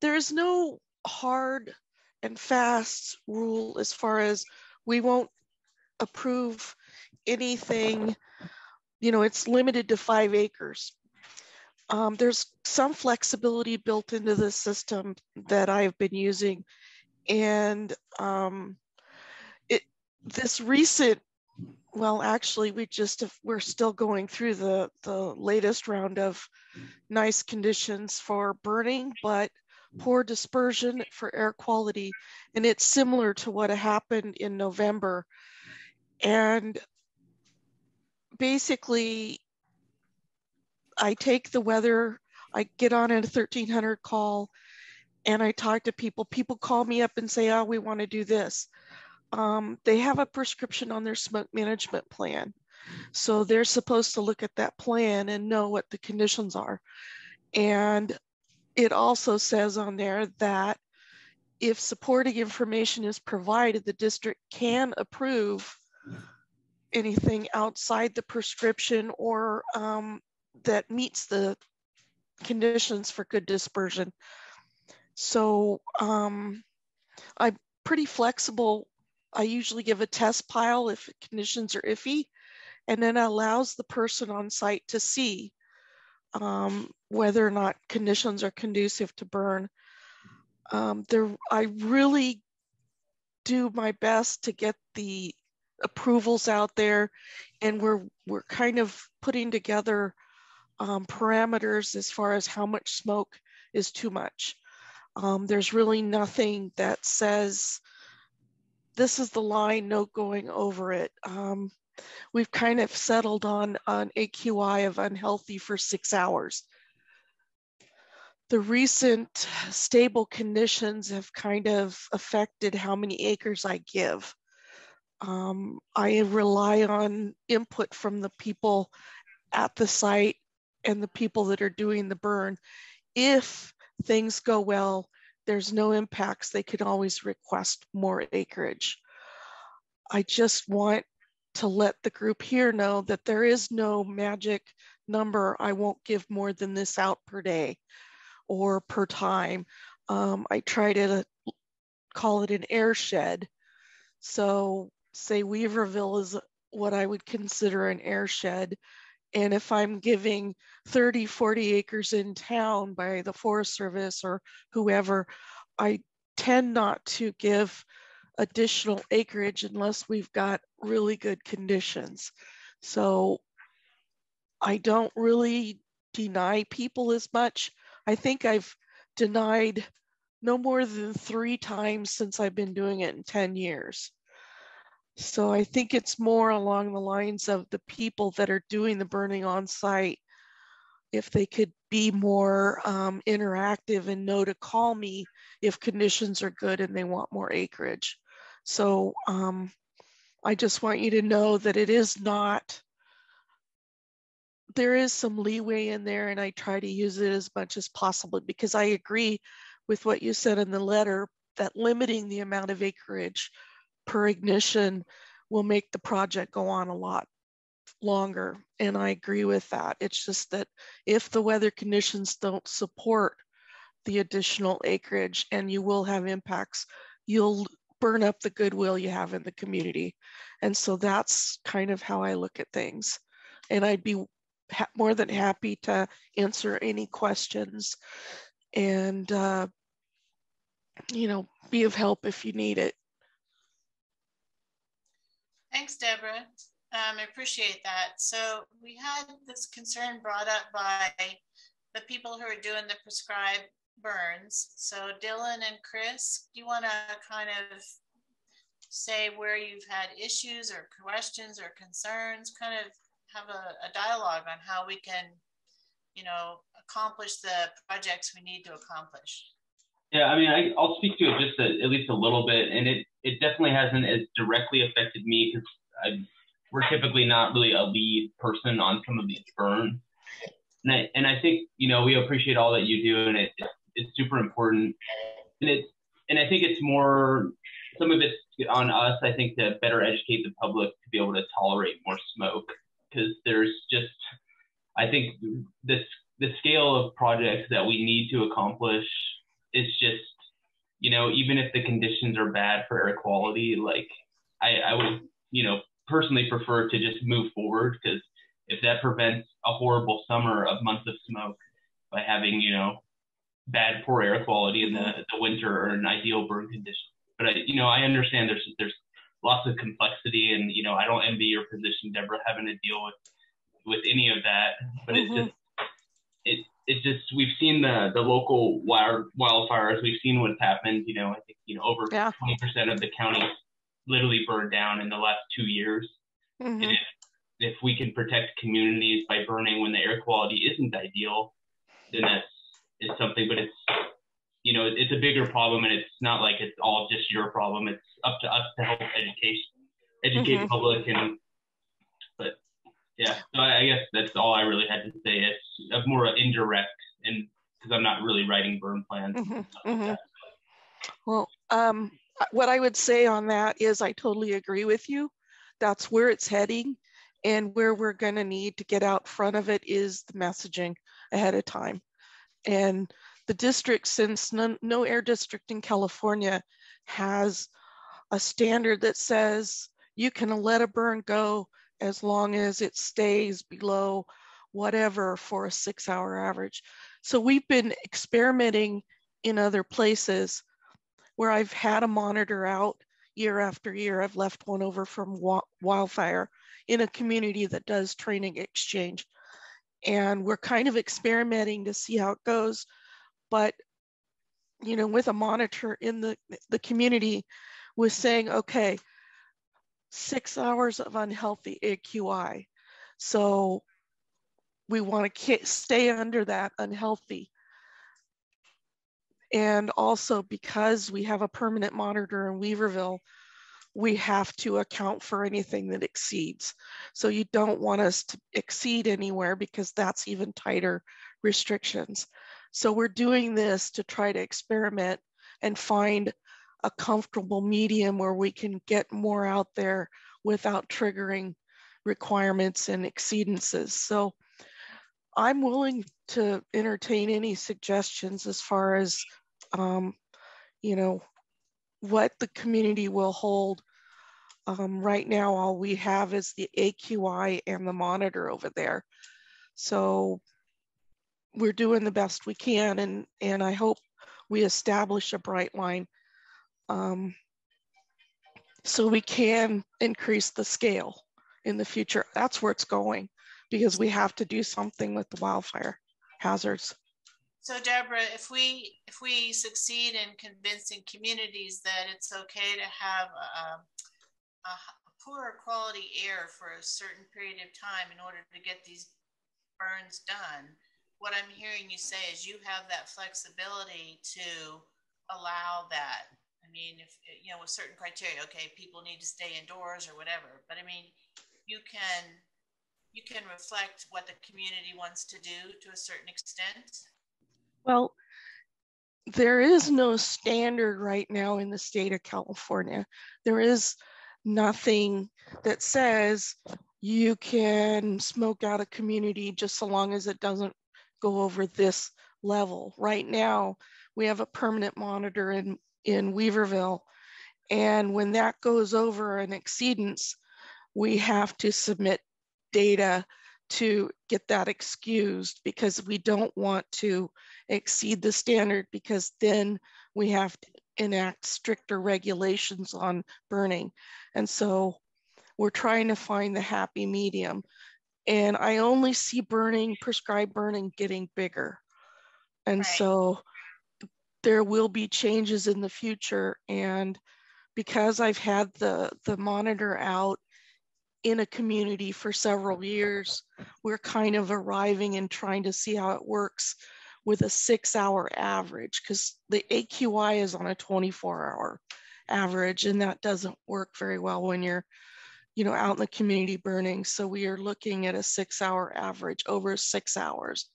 there is no hard and fast rule as far as we won't approve anything. You know, it's limited to 5 acres. There's some flexibility built into the system that I've been using, and this recent, well, actually, we're still going through the latest round of nice conditions for burning, but poor dispersion for air quality, and it's similar to what happened in November. And basically, I take the weather, I get on at a 1300 call, and I talk to people. People call me up and say, oh, we want to do this. They have a prescription on their smoke management plan. So they're supposed to look at that plan and know what the conditions are. And it also says on there that if supporting information is provided, the district can approve anything outside the prescription or that meets the conditions for good dispersion. So I'm pretty flexible. I usually give a test pile if conditions are iffy, and then it allows the person on site to see whether or not conditions are conducive to burn. I really do my best to get the approvals out there, and we're kind of putting together parameters as far as how much smoke is too much. There's really nothing that says this is the line, no going over it. We've kind of settled on an AQI of unhealthy for 6 hours. The recent stable conditions have kind of affected how many acres I give. I rely on input from the people at the site and the people that are doing the burn. If things go well, there's no impacts, they could always request more acreage. I just want to let the group here know that there is no magic number. I won't give more than this out per day or per time. I try to call it an air shed. So say Weaverville is what I would consider an air shed. And if I'm giving 30, 40 acres in town by the Forest Service or whoever, I tend not to give additional acreage unless we've got really good conditions. So I don't really deny people as much. I think I've denied no more than 3 times since I've been doing it in 10 years. So I think it's more along the lines of the people that are doing the burning on site, if they could be more interactive and know to call me if conditions are good and they want more acreage. So I just want you to know that it is not, there is some leeway in there, and I try to use it as much as possible, because I agree with what you said in the letter that limiting the amount of acreage per ignition will make the project go on a lot longer. And I agree with that. It's just that if the weather conditions don't support the additional acreage, and you will have impacts, you'll burn up the goodwill you have in the community. And so that's kind of how I look at things. And I'd be more than happy to answer any questions and, you know, be of help if you need it. Thanks, Deborah. I appreciate that. So we had this concern brought up by the people who are doing the prescribed burns. So Dylan and Chris, do you want to kind of say where you've had issues or questions or concerns, kind of have a dialogue on how we can, you know, accomplish the projects we need to accomplish? Yeah, I mean, I'll speak to it just at least a little bit, and it definitely hasn't as directly affected me, because we're typically not really a lead person on some of these burns. And I think, you know, we appreciate all that you do, and it's super important. And I think it's more, some of it's on us, I think, to better educate the public to be able to tolerate more smoke, because there's just, I think the scale of projects that we need to accomplish is just, you know, even if the conditions are bad for air quality, like I would, you know, personally prefer to just move forward, because if that prevents a horrible summer of months of smoke by having, you know, bad poor air quality in the winter, or an ideal burn condition. But you know, I understand there's lots of complexity, and you know, I don't envy your position, Deborah, having to deal with any of that. But it's just we've seen the local wildfires. We've seen what's happened. You know, I think, you know, over 20% of the county literally burned down in the last 2 years. And if we can protect communities by burning when the air quality isn't ideal, then it's something. But it's, you know, it's a bigger problem, and it's not like it's all just your problem. It's up to us to help educate the public. But yeah, so I guess that's all I really had to say. It's a more indirect, and because I'm not really writing burn plans. Well, what I would say on that is I totally agree with you. That's where it's heading, and where we're going to need to get out front of it is the messaging ahead of time. And the district, since no air district in California has a standard that says you can let a burn go as long as it stays below whatever for a 6-hour average. So we've been experimenting in other places where I've had a monitor out year after year. I've left one over from Wildfire in a community that does training exchange. And we're kind of experimenting to see how it goes. But, you know, with a monitor in the community was saying, okay, 6 hours of unhealthy AQI. So we want to stay under that unhealthy. And also, because we have a permanent monitor in Weaverville, we have to account for anything that exceeds. So you don't want us to exceed anywhere, because that's even tighter restrictions. So we're doing this to try to experiment and find a comfortable medium where we can get more out there without triggering requirements and exceedances. So I'm willing to entertain any suggestions as far as, you know, what the community will hold. Right now, all we have is the AQI and the monitor over there. So we're doing the best we can, and I hope we establish a bright line so we can increase the scale in the future. That's where it's going, because we have to do something with the wildfire hazards. So Deborah, if we succeed in convincing communities that it's okay to have a poorer quality air for a certain period of time in order to get these burns done. What I'm hearing you say is you have that flexibility to allow that. I mean, if, you know, with certain criteria, okay, people need to stay indoors or whatever, but I mean, you can reflect what the community wants to do to a certain extent. Well, there is no standard right now in the state of California. There is nothing that says you can smoke out a community just so long as it doesn't go over this level. Right now, we have a permanent monitor in Weaverville, and when that goes over an exceedance, we have to submit data to get that excused, because we don't want to exceed the standard, because then we have to enact stricter regulations on burning. And so we're trying to find the happy medium. And I only see burning, prescribed burning, getting bigger. And so there will be changes in the future. And because I've had the monitor out in a community for several years, we're kind of arriving and trying to see how it works with a 6-hour average, because the AQI is on a 24-hour average, and that doesn't work very well when you're, you know, out in the community burning. So we are looking at a 6-hour average over 6 hours,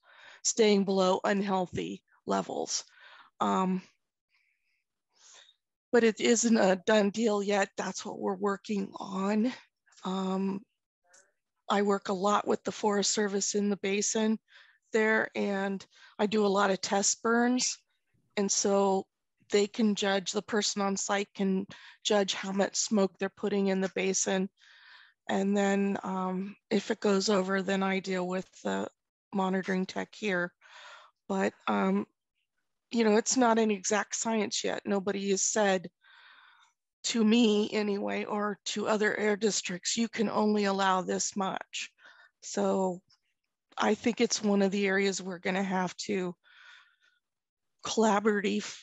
staying below unhealthy levels. But it isn't a done deal yet. That's what we're working on. I work a lot with the Forest Service in the basin there, and I do a lot of test burns. And so they can judge, the person on site can judge how much smoke they're putting in the basin. And then if it goes over, then I deal with the monitoring tech here. But, you know, it's not an exact science yet. Nobody has said, to me anyway, or to other air districts, you can only allow this much. So I think it's one of the areas we're going to have to collaborative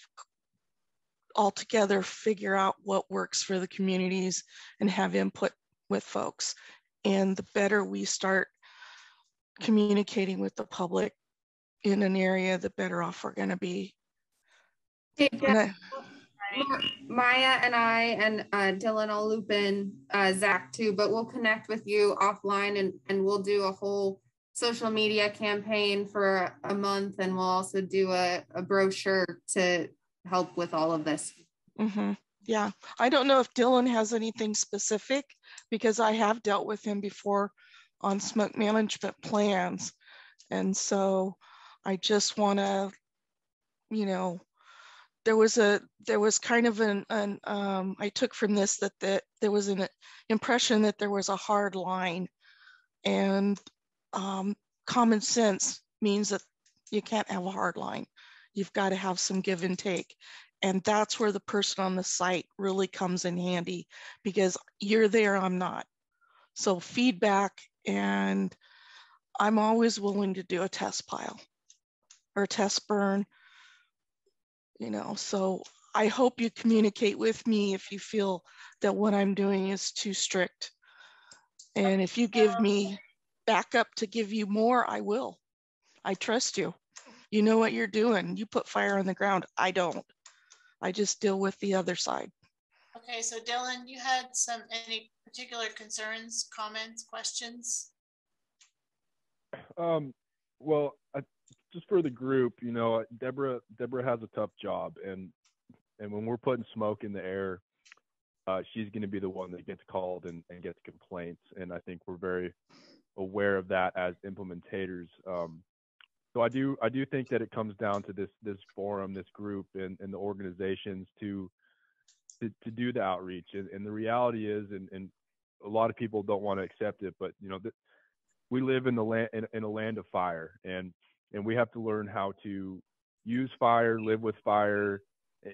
all together, figure out what works for the communities and have input with folks. And the better we start communicating with the public in an area, the better off we're going to be. Hey, Maya and I and Dylan will loop in Zach too, but we'll connect with you offline, and we'll do a whole social media campaign for a month, and we'll also do a brochure to help with all of this. Mm-hmm. Yeah, I don't know if Dylan has anything specific, because I have dealt with him before on smoke management plans. And so I just want to, you know, there was kind of I took from this that there was an impression that there was a hard line, and common sense means that you can't have a hard line. You've got to have some give and take. And that's where the person on the site really comes in handy, because you're there, I'm not. So feedback, and I'm always willing to do a test pile or a test burn, you know. So I hope you communicate with me if you feel that what I'm doing is too strict. And if you give me backup to give you more, I will. I trust you. You know what you're doing. You put fire on the ground. I don't. I just deal with the other side. Okay, so Dylan, you had any particular concerns, comments, questions? Well, just for the group, you know, Deborah has a tough job, and when we're putting smoke in the air, she's going to be the one that gets called and gets complaints, and I think we're very aware of that as implementators. So I do think that it comes down to this forum, this group, and the organizations to do the outreach. And the reality is, and a lot of people don't want to accept it, but you know, we live in a land of fire, and we have to learn how to use fire, live with fire,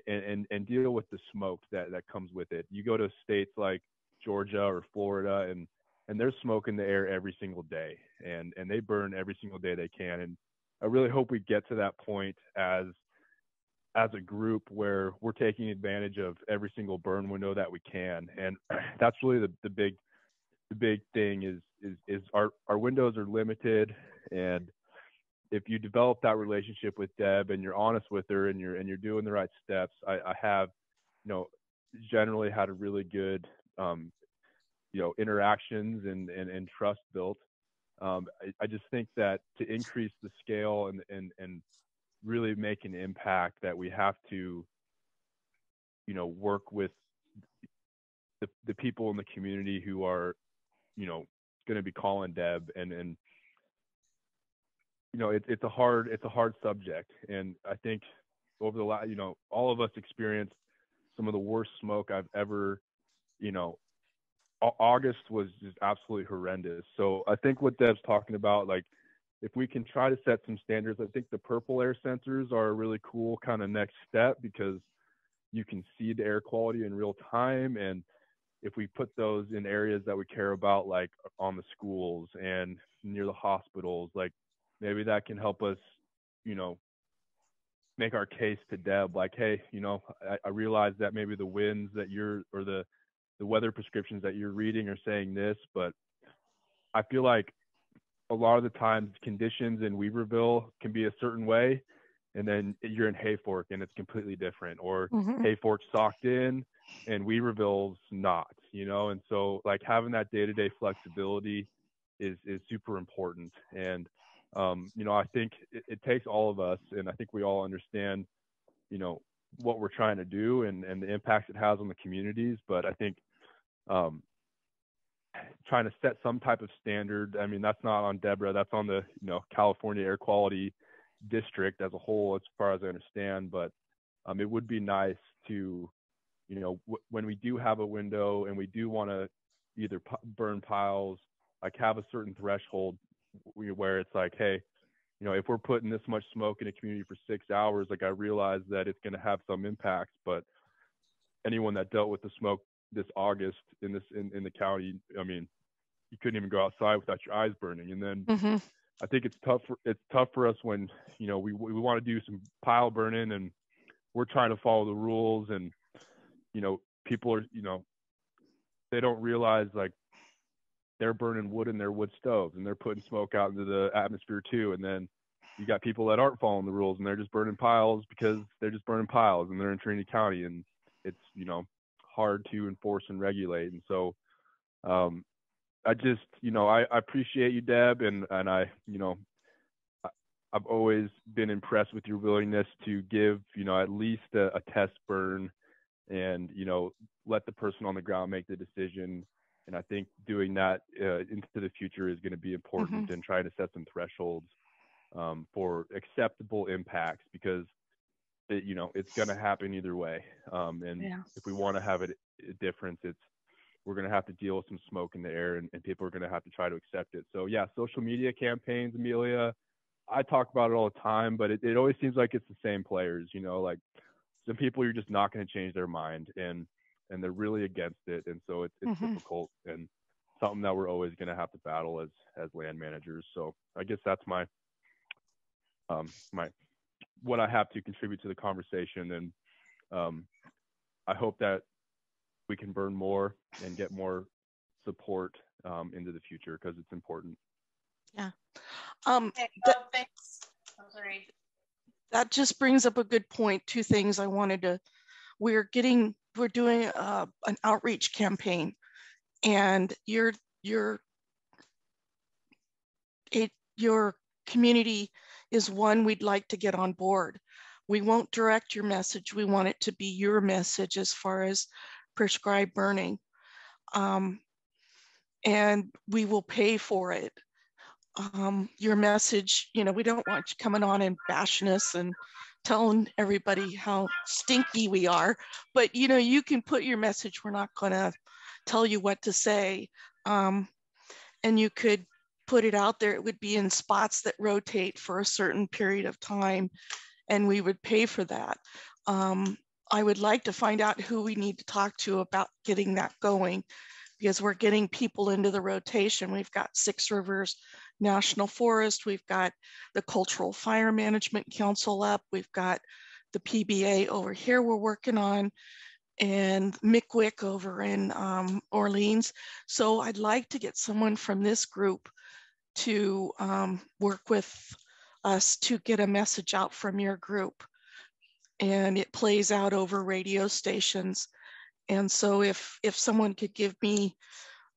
and deal with the smoke that comes with it. You go to states like Georgia or Florida, and there's smoke in the air every single day, and they burn every single day they can. And I really hope we get to that point as as a group where we're taking advantage of every single burn window that we can. And that's really the big thing is our windows are limited. And if you develop that relationship with Deb and you're honest with her and you're doing the right steps, I have, generally had a really good, interactions and trust built. I just think that to increase the scale and really make an impact, that we have to, work with the people in the community who are, going to be calling Deb, and it's a hard subject. And I think over the last, all of us experienced some of the worst smoke I've ever, August was just absolutely horrendous. So I think what Deb's talking about, like, if we can try to set some standards, I think the purple air sensors are a really cool kind of next step, because you can see the air quality in real time. And if we put those in areas that we care about, like on the schools and near the hospitals, like maybe that can help us, make our case to Deb, like, hey, I realize that maybe the winds that or the weather prescriptions that you're reading are saying this, but I feel like a lot of the times conditions in Weaverville can be a certain way, and then you're in Hayfork and it's completely different, or Hayfork's socked in and Weaverville's not, and so like having that day-to-day flexibility is super important. And I think it takes all of us, and I think we all understand, what we're trying to do and the impacts it has on the communities. But I think trying to set some type of standard, I mean, that's not on Deborah, that's on the, California Air Quality District as a whole, as far as I understand. But it would be nice to, when we do have a window and we do want to either burn piles, like have a certain threshold where it's like, hey, if we're putting this much smoke in a community for 6 hours, like I realize that it's going to have some impacts, but anyone that dealt with the smoke this August in the county, I mean, you couldn't even go outside without your eyes burning. And then I think it's tough for us when, we want to do some pile burning and we're trying to follow the rules, and, people are, they don't realize, like, they're burning wood in their wood stoves and they're putting smoke out into the atmosphere too. And then you got people that aren't following the rules and they're just burning piles because they're just burning piles and they're in Trinity County, and it's, hard to enforce and regulate. And so I just, I appreciate you, Deb, and I, I've always been impressed with your willingness to give, at least a test burn and, let the person on the ground make the decision. And I think doing that into the future is going to be important, and trying to set some thresholds for acceptable impacts, because it's going to happen either way. And if we want to have a difference, we're going to have to deal with some smoke in the air, and people are going to have to try to accept it. So yeah, social media campaigns, Amelia, I talk about it all the time, but it always seems like it's the same players, like some people, you're just not going to change their mind, and they're really against it. And so it's difficult, and something that we're always going to have to battle as land managers. So I guess that's my what I have to contribute to the conversation. And I hope that we can burn more and get more support into the future, because it's important. Yeah. Thanks. Oh, sorry. That just brings up a good point. Two things I wanted to, we're doing an outreach campaign, and your community is one we'd like to get on board. We won't direct your message. We want it to be your message as far as prescribed burning. And we will pay for it. Your message, we don't want you coming on and bashing us and telling everybody how stinky we are, but you can put your message. We're not going to tell you what to say. And you could put it out there. It would be in spots that rotate for a certain period of time, and we would pay for that. I would like to find out who we need to talk to about getting that going, because we're getting people into the rotation. We've got Six Rivers National Forest. We've got the Cultural Fire Management Council up. We've got the PBA over here we're working on, and MCWIC over in Orleans. So I'd like to get someone from this group to work with us to get a message out from your group. And it plays out over radio stations. And so if someone could give me,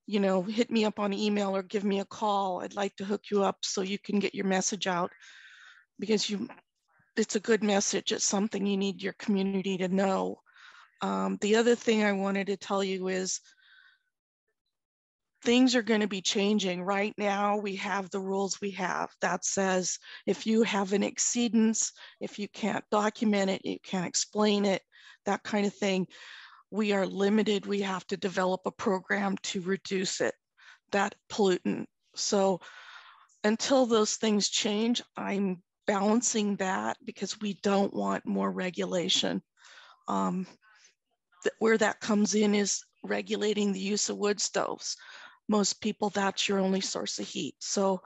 you know, hit me up on email or give me a call, I'd like to hook you up so you can get your message out, because it's a good message. It's something you need your community to know. The other thing I wanted to tell you is things are going to be changing. Right now, we have the rules we have that says if you have an exceedance, if you can't document it, you can't explain it, that kind of thing, we are limited. We have to develop a program to reduce it, that pollutant. So until those things change, I'm balancing that because we don't want more regulation. Where that comes in is regulating the use of wood stoves. Most people, that's your only source of heat. So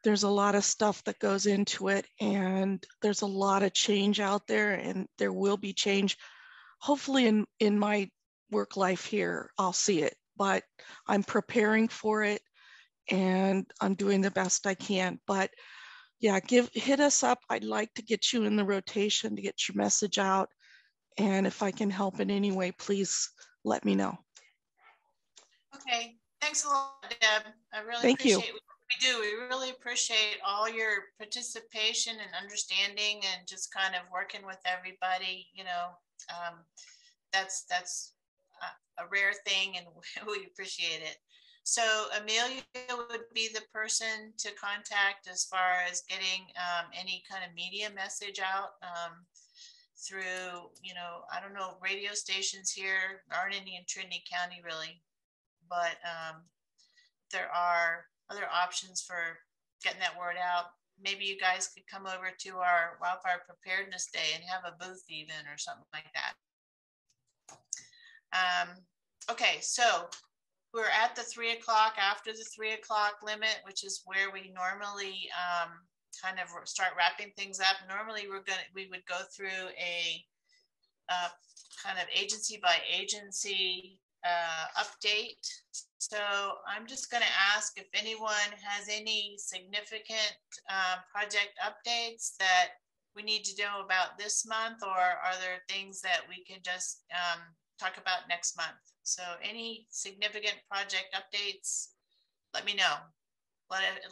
there's a lot of stuff that goes into it, and there's a lot of change out there, and there will be change. Hopefully in my work life here, I'll see it, but I'm preparing for it and I'm doing the best I can. But yeah, hit us up. I'd like to get you in the rotation to get your message out. And if I can help in any way, please let me know. Okay, thanks a lot, Deb. I really Thank you. appreciate what we do. We really appreciate all your participation and understanding and just kind of working with everybody. You know, that's a rare thing, and we appreciate it. So Amelia would be the person to contact as far as getting any kind of media message out. Through, you know, I don't know, radio stations here aren't any in Trinity County really, but there are other options for getting that word out. Maybe you guys could come over to our Wildfire Preparedness Day and have a booth even or something like that. Okay, so we're at the 3 o'clock, after the 3 o'clock limit, which is where we normally kind of start wrapping things up. Normally we would go through a kind of agency by agency update. So I'm just going to ask if anyone has any significant project updates that we need to know about this month, or are there things that we can just talk about next month? So any significant project updates, let me know.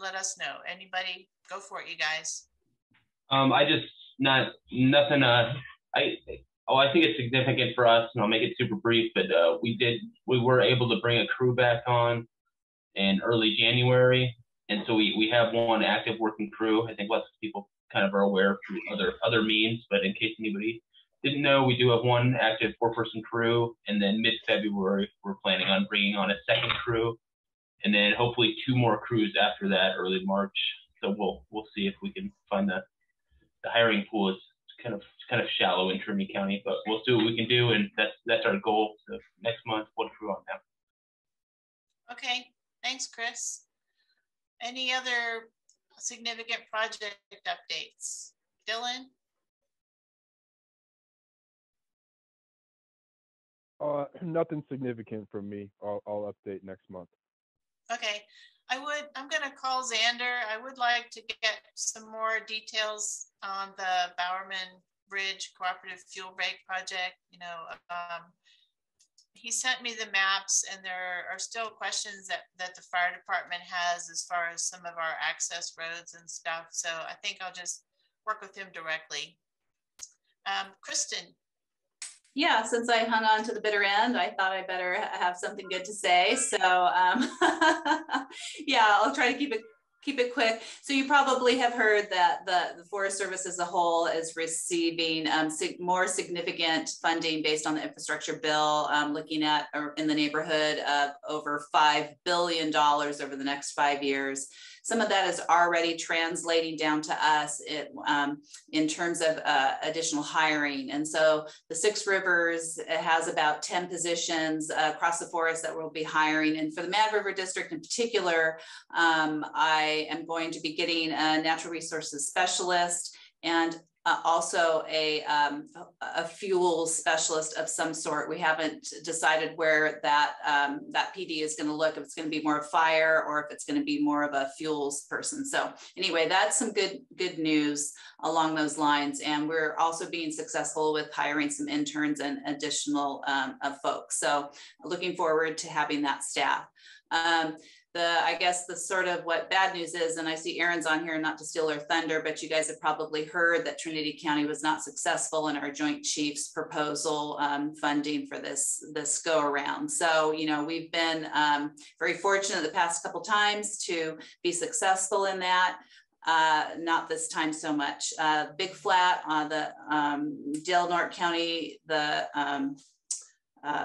Let us know. Anybody, go for it, you guys. I just nothing. I think it's significant for us, and I'll make it super brief. But we were able to bring a crew back on in early January, and so we have one active working crew. I think lots of people kind of are aware through other means, but in case anybody didn't know, we do have one active 4-person crew, and then mid-February we're planning on bringing on a second crew, and then hopefully 2 more crews after that, early March. So we'll see if we can find the hiring pool is kind of shallow in Trinity County, but we'll see what we can do, and that's our goal. So next month, 1 crew on now. Okay, thanks, Chris. Any other significant project updates? Dylan? Nothing significant from me. I'll update next month. Okay, I'm gonna call Xander. I would like to get some more details on the Bowerman Bridge Cooperative Fuel Break Project. You know, he sent me the maps, and there are still questions that the fire department has as far as some of our access roads and stuff. So I think I'll just work with him directly. Kristen. Yeah, since I hung on to the bitter end, I thought I better have something good to say. So yeah, I'll try to keep it quick. So you probably have heard that the Forest Service as a whole is receiving more significant funding based on the infrastructure bill, looking at in the neighborhood of over $5 billion over the next 5 years. Some of that is already translating down to us in terms of additional hiring. And so the 6 Rivers has about 10 positions across the forest that we'll be hiring. And for the Mad River District in particular, I am going to be getting a natural resources specialist and also a fuel specialist of some sort. We haven't decided where that that PD is going to look, if it's going to be more fire or if it's going to be more of a fuels person. So anyway, that's some good news along those lines. And we're also being successful with hiring some interns and additional folks. So looking forward to having that staff. I guess the sort of what bad news is, and I see Erin's on here, not to steal her thunder, but you guys have probably heard that Trinity County was not successful in our Joint Chiefs proposal funding for this go around. So, you know, we've been very fortunate the past couple times to be successful in that. Not this time so much. Big Flat on the Del Norte County,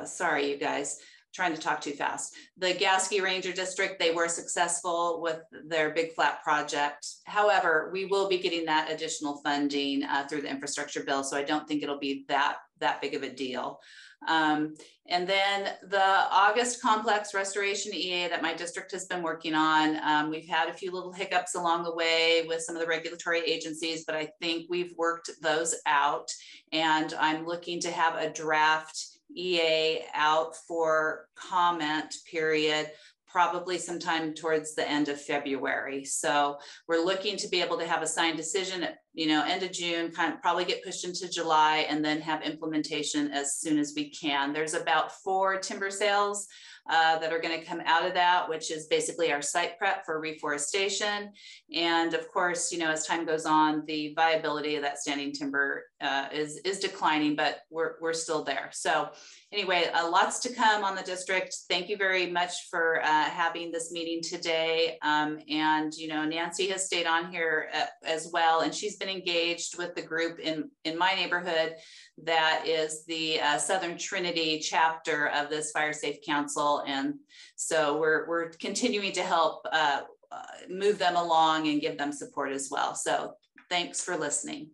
sorry, you guys. Trying to talk too fast. The Gasky Ranger District, they were successful with their Big Flat project. However, we will be getting that additional funding through the infrastructure bill, so I don't think it'll be that big of a deal. And then the August complex restoration EA that my district has been working on, we've had a few little hiccups along the way with some of the regulatory agencies, but I think we've worked those out, and I'm looking to have a draft EA out for comment period probably sometime towards the end of February. So we're looking to be able to have a signed decision at, you know, end of June, kind of probably get pushed into July, and then have implementation as soon as we can. There's about 4 timber sales that are going to come out of that, which is basically our site prep for reforestation. And of course, you know, as time goes on, the viability of that standing timber is declining, but we're still there. So anyway, lots to come on the district. Thank you very much for having this meeting today. And, you know, Nancy has stayed on here as well, and she's been engaged with the group in my neighborhood that is the Southern Trinity chapter of this Fire Safe Council. And so we're continuing to help move them along and give them support as well. So thanks for listening.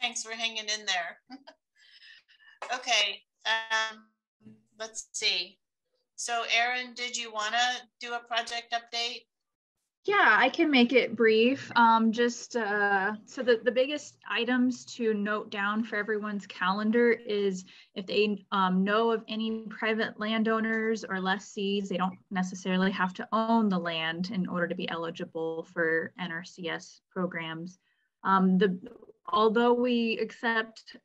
Thanks for hanging in there. Okay, let's see. So Erin, did you want to do a project update? Yeah, I can make it brief. So the biggest items to note down for everyone's calendar is if they know of any private landowners or lessees, they don't necessarily have to own the land in order to be eligible for NRCS programs. Although we accept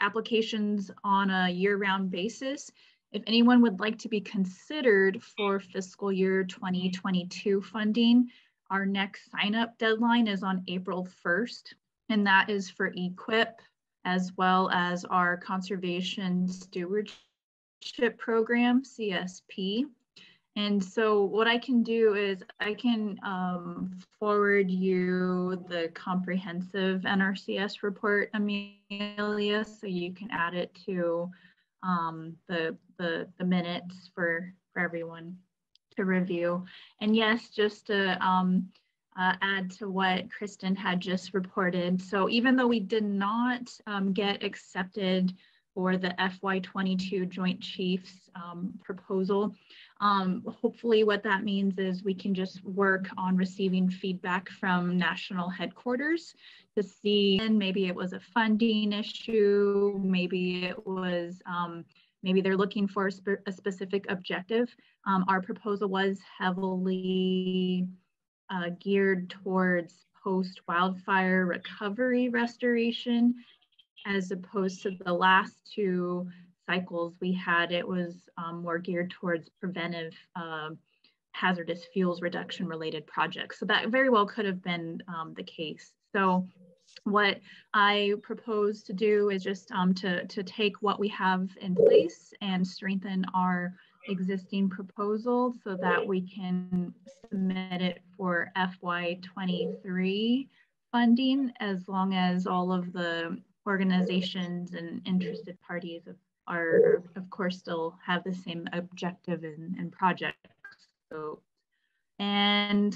applications on a year-round basis, if anyone would like to be considered for fiscal year 2022 funding, our next sign-up deadline is on April 1st, and that is for EQIP, as well as our Conservation Stewardship Program, CSP. And so what I can do is I can forward you the comprehensive NRCS report, Amelia, so you can add it to the minutes for everyone to review. And yes, just to add to what Kristen had just reported. So even though we did not get accepted for the FY22 Joint Chiefs proposal, hopefully what that means is we can just work on receiving feedback from national headquarters to see, and maybe it was a funding issue, maybe it was, maybe they're looking for a specific objective. Our proposal was heavily geared towards post-wildfire recovery restoration, as opposed to the last 2 cycles we had. It was more geared towards preventive hazardous fuels reduction related projects. So that very well could have been the case. So what I propose to do is just to take what we have in place and strengthen our existing proposal so that we can submit it for FY23 funding, as long as all of the organizations and interested parties are of course still have the same objective and project scope. And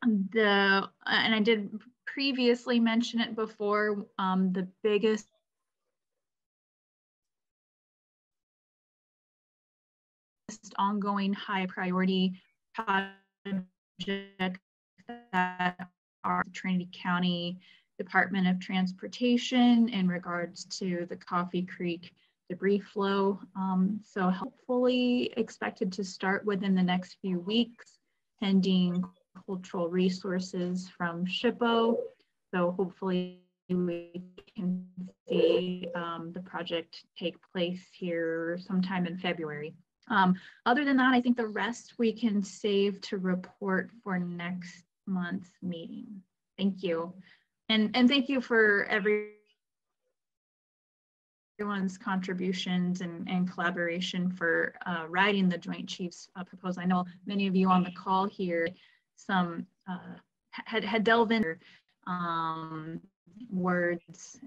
I did previously mention it before, the biggest ongoing high priority project that our Trinity County Department of Transportation in regards to the Coffee Creek debris flow. So hopefully expected to start within the next few weeks, pending cultural resources from SHPO. So hopefully we can see the project take place here sometime in February. Other than that, I think the rest we can save to report for next month's meeting. Thank you. And thank you for everyone's contributions and collaboration for writing the Joint Chiefs proposal. I know many of you on the call here had delved into words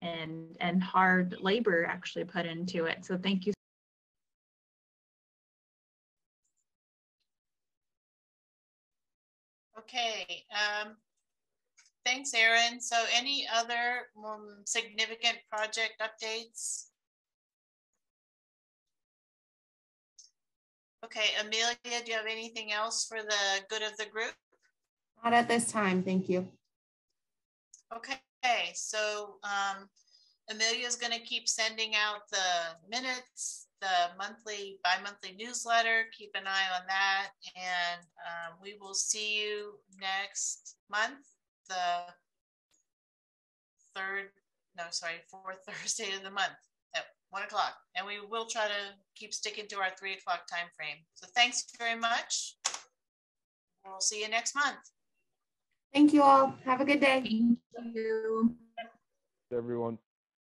and hard labor actually put into it. So thank you. Okay, thanks, Erin. So any other significant project updates? Okay, Amelia, do you have anything else for the good of the group? Not at this time, thank you. Okay, so Amelia is going to keep sending out the minutes, the bi-monthly newsletter. Keep an eye on that, and we will see you next month, the fourth Thursday of the month at 1 o'clock, and we will try to keep sticking to our 3 o'clock time frame. So thanks very much. We'll see you next month. Thank you all. Have a good day. Thank you. Everyone.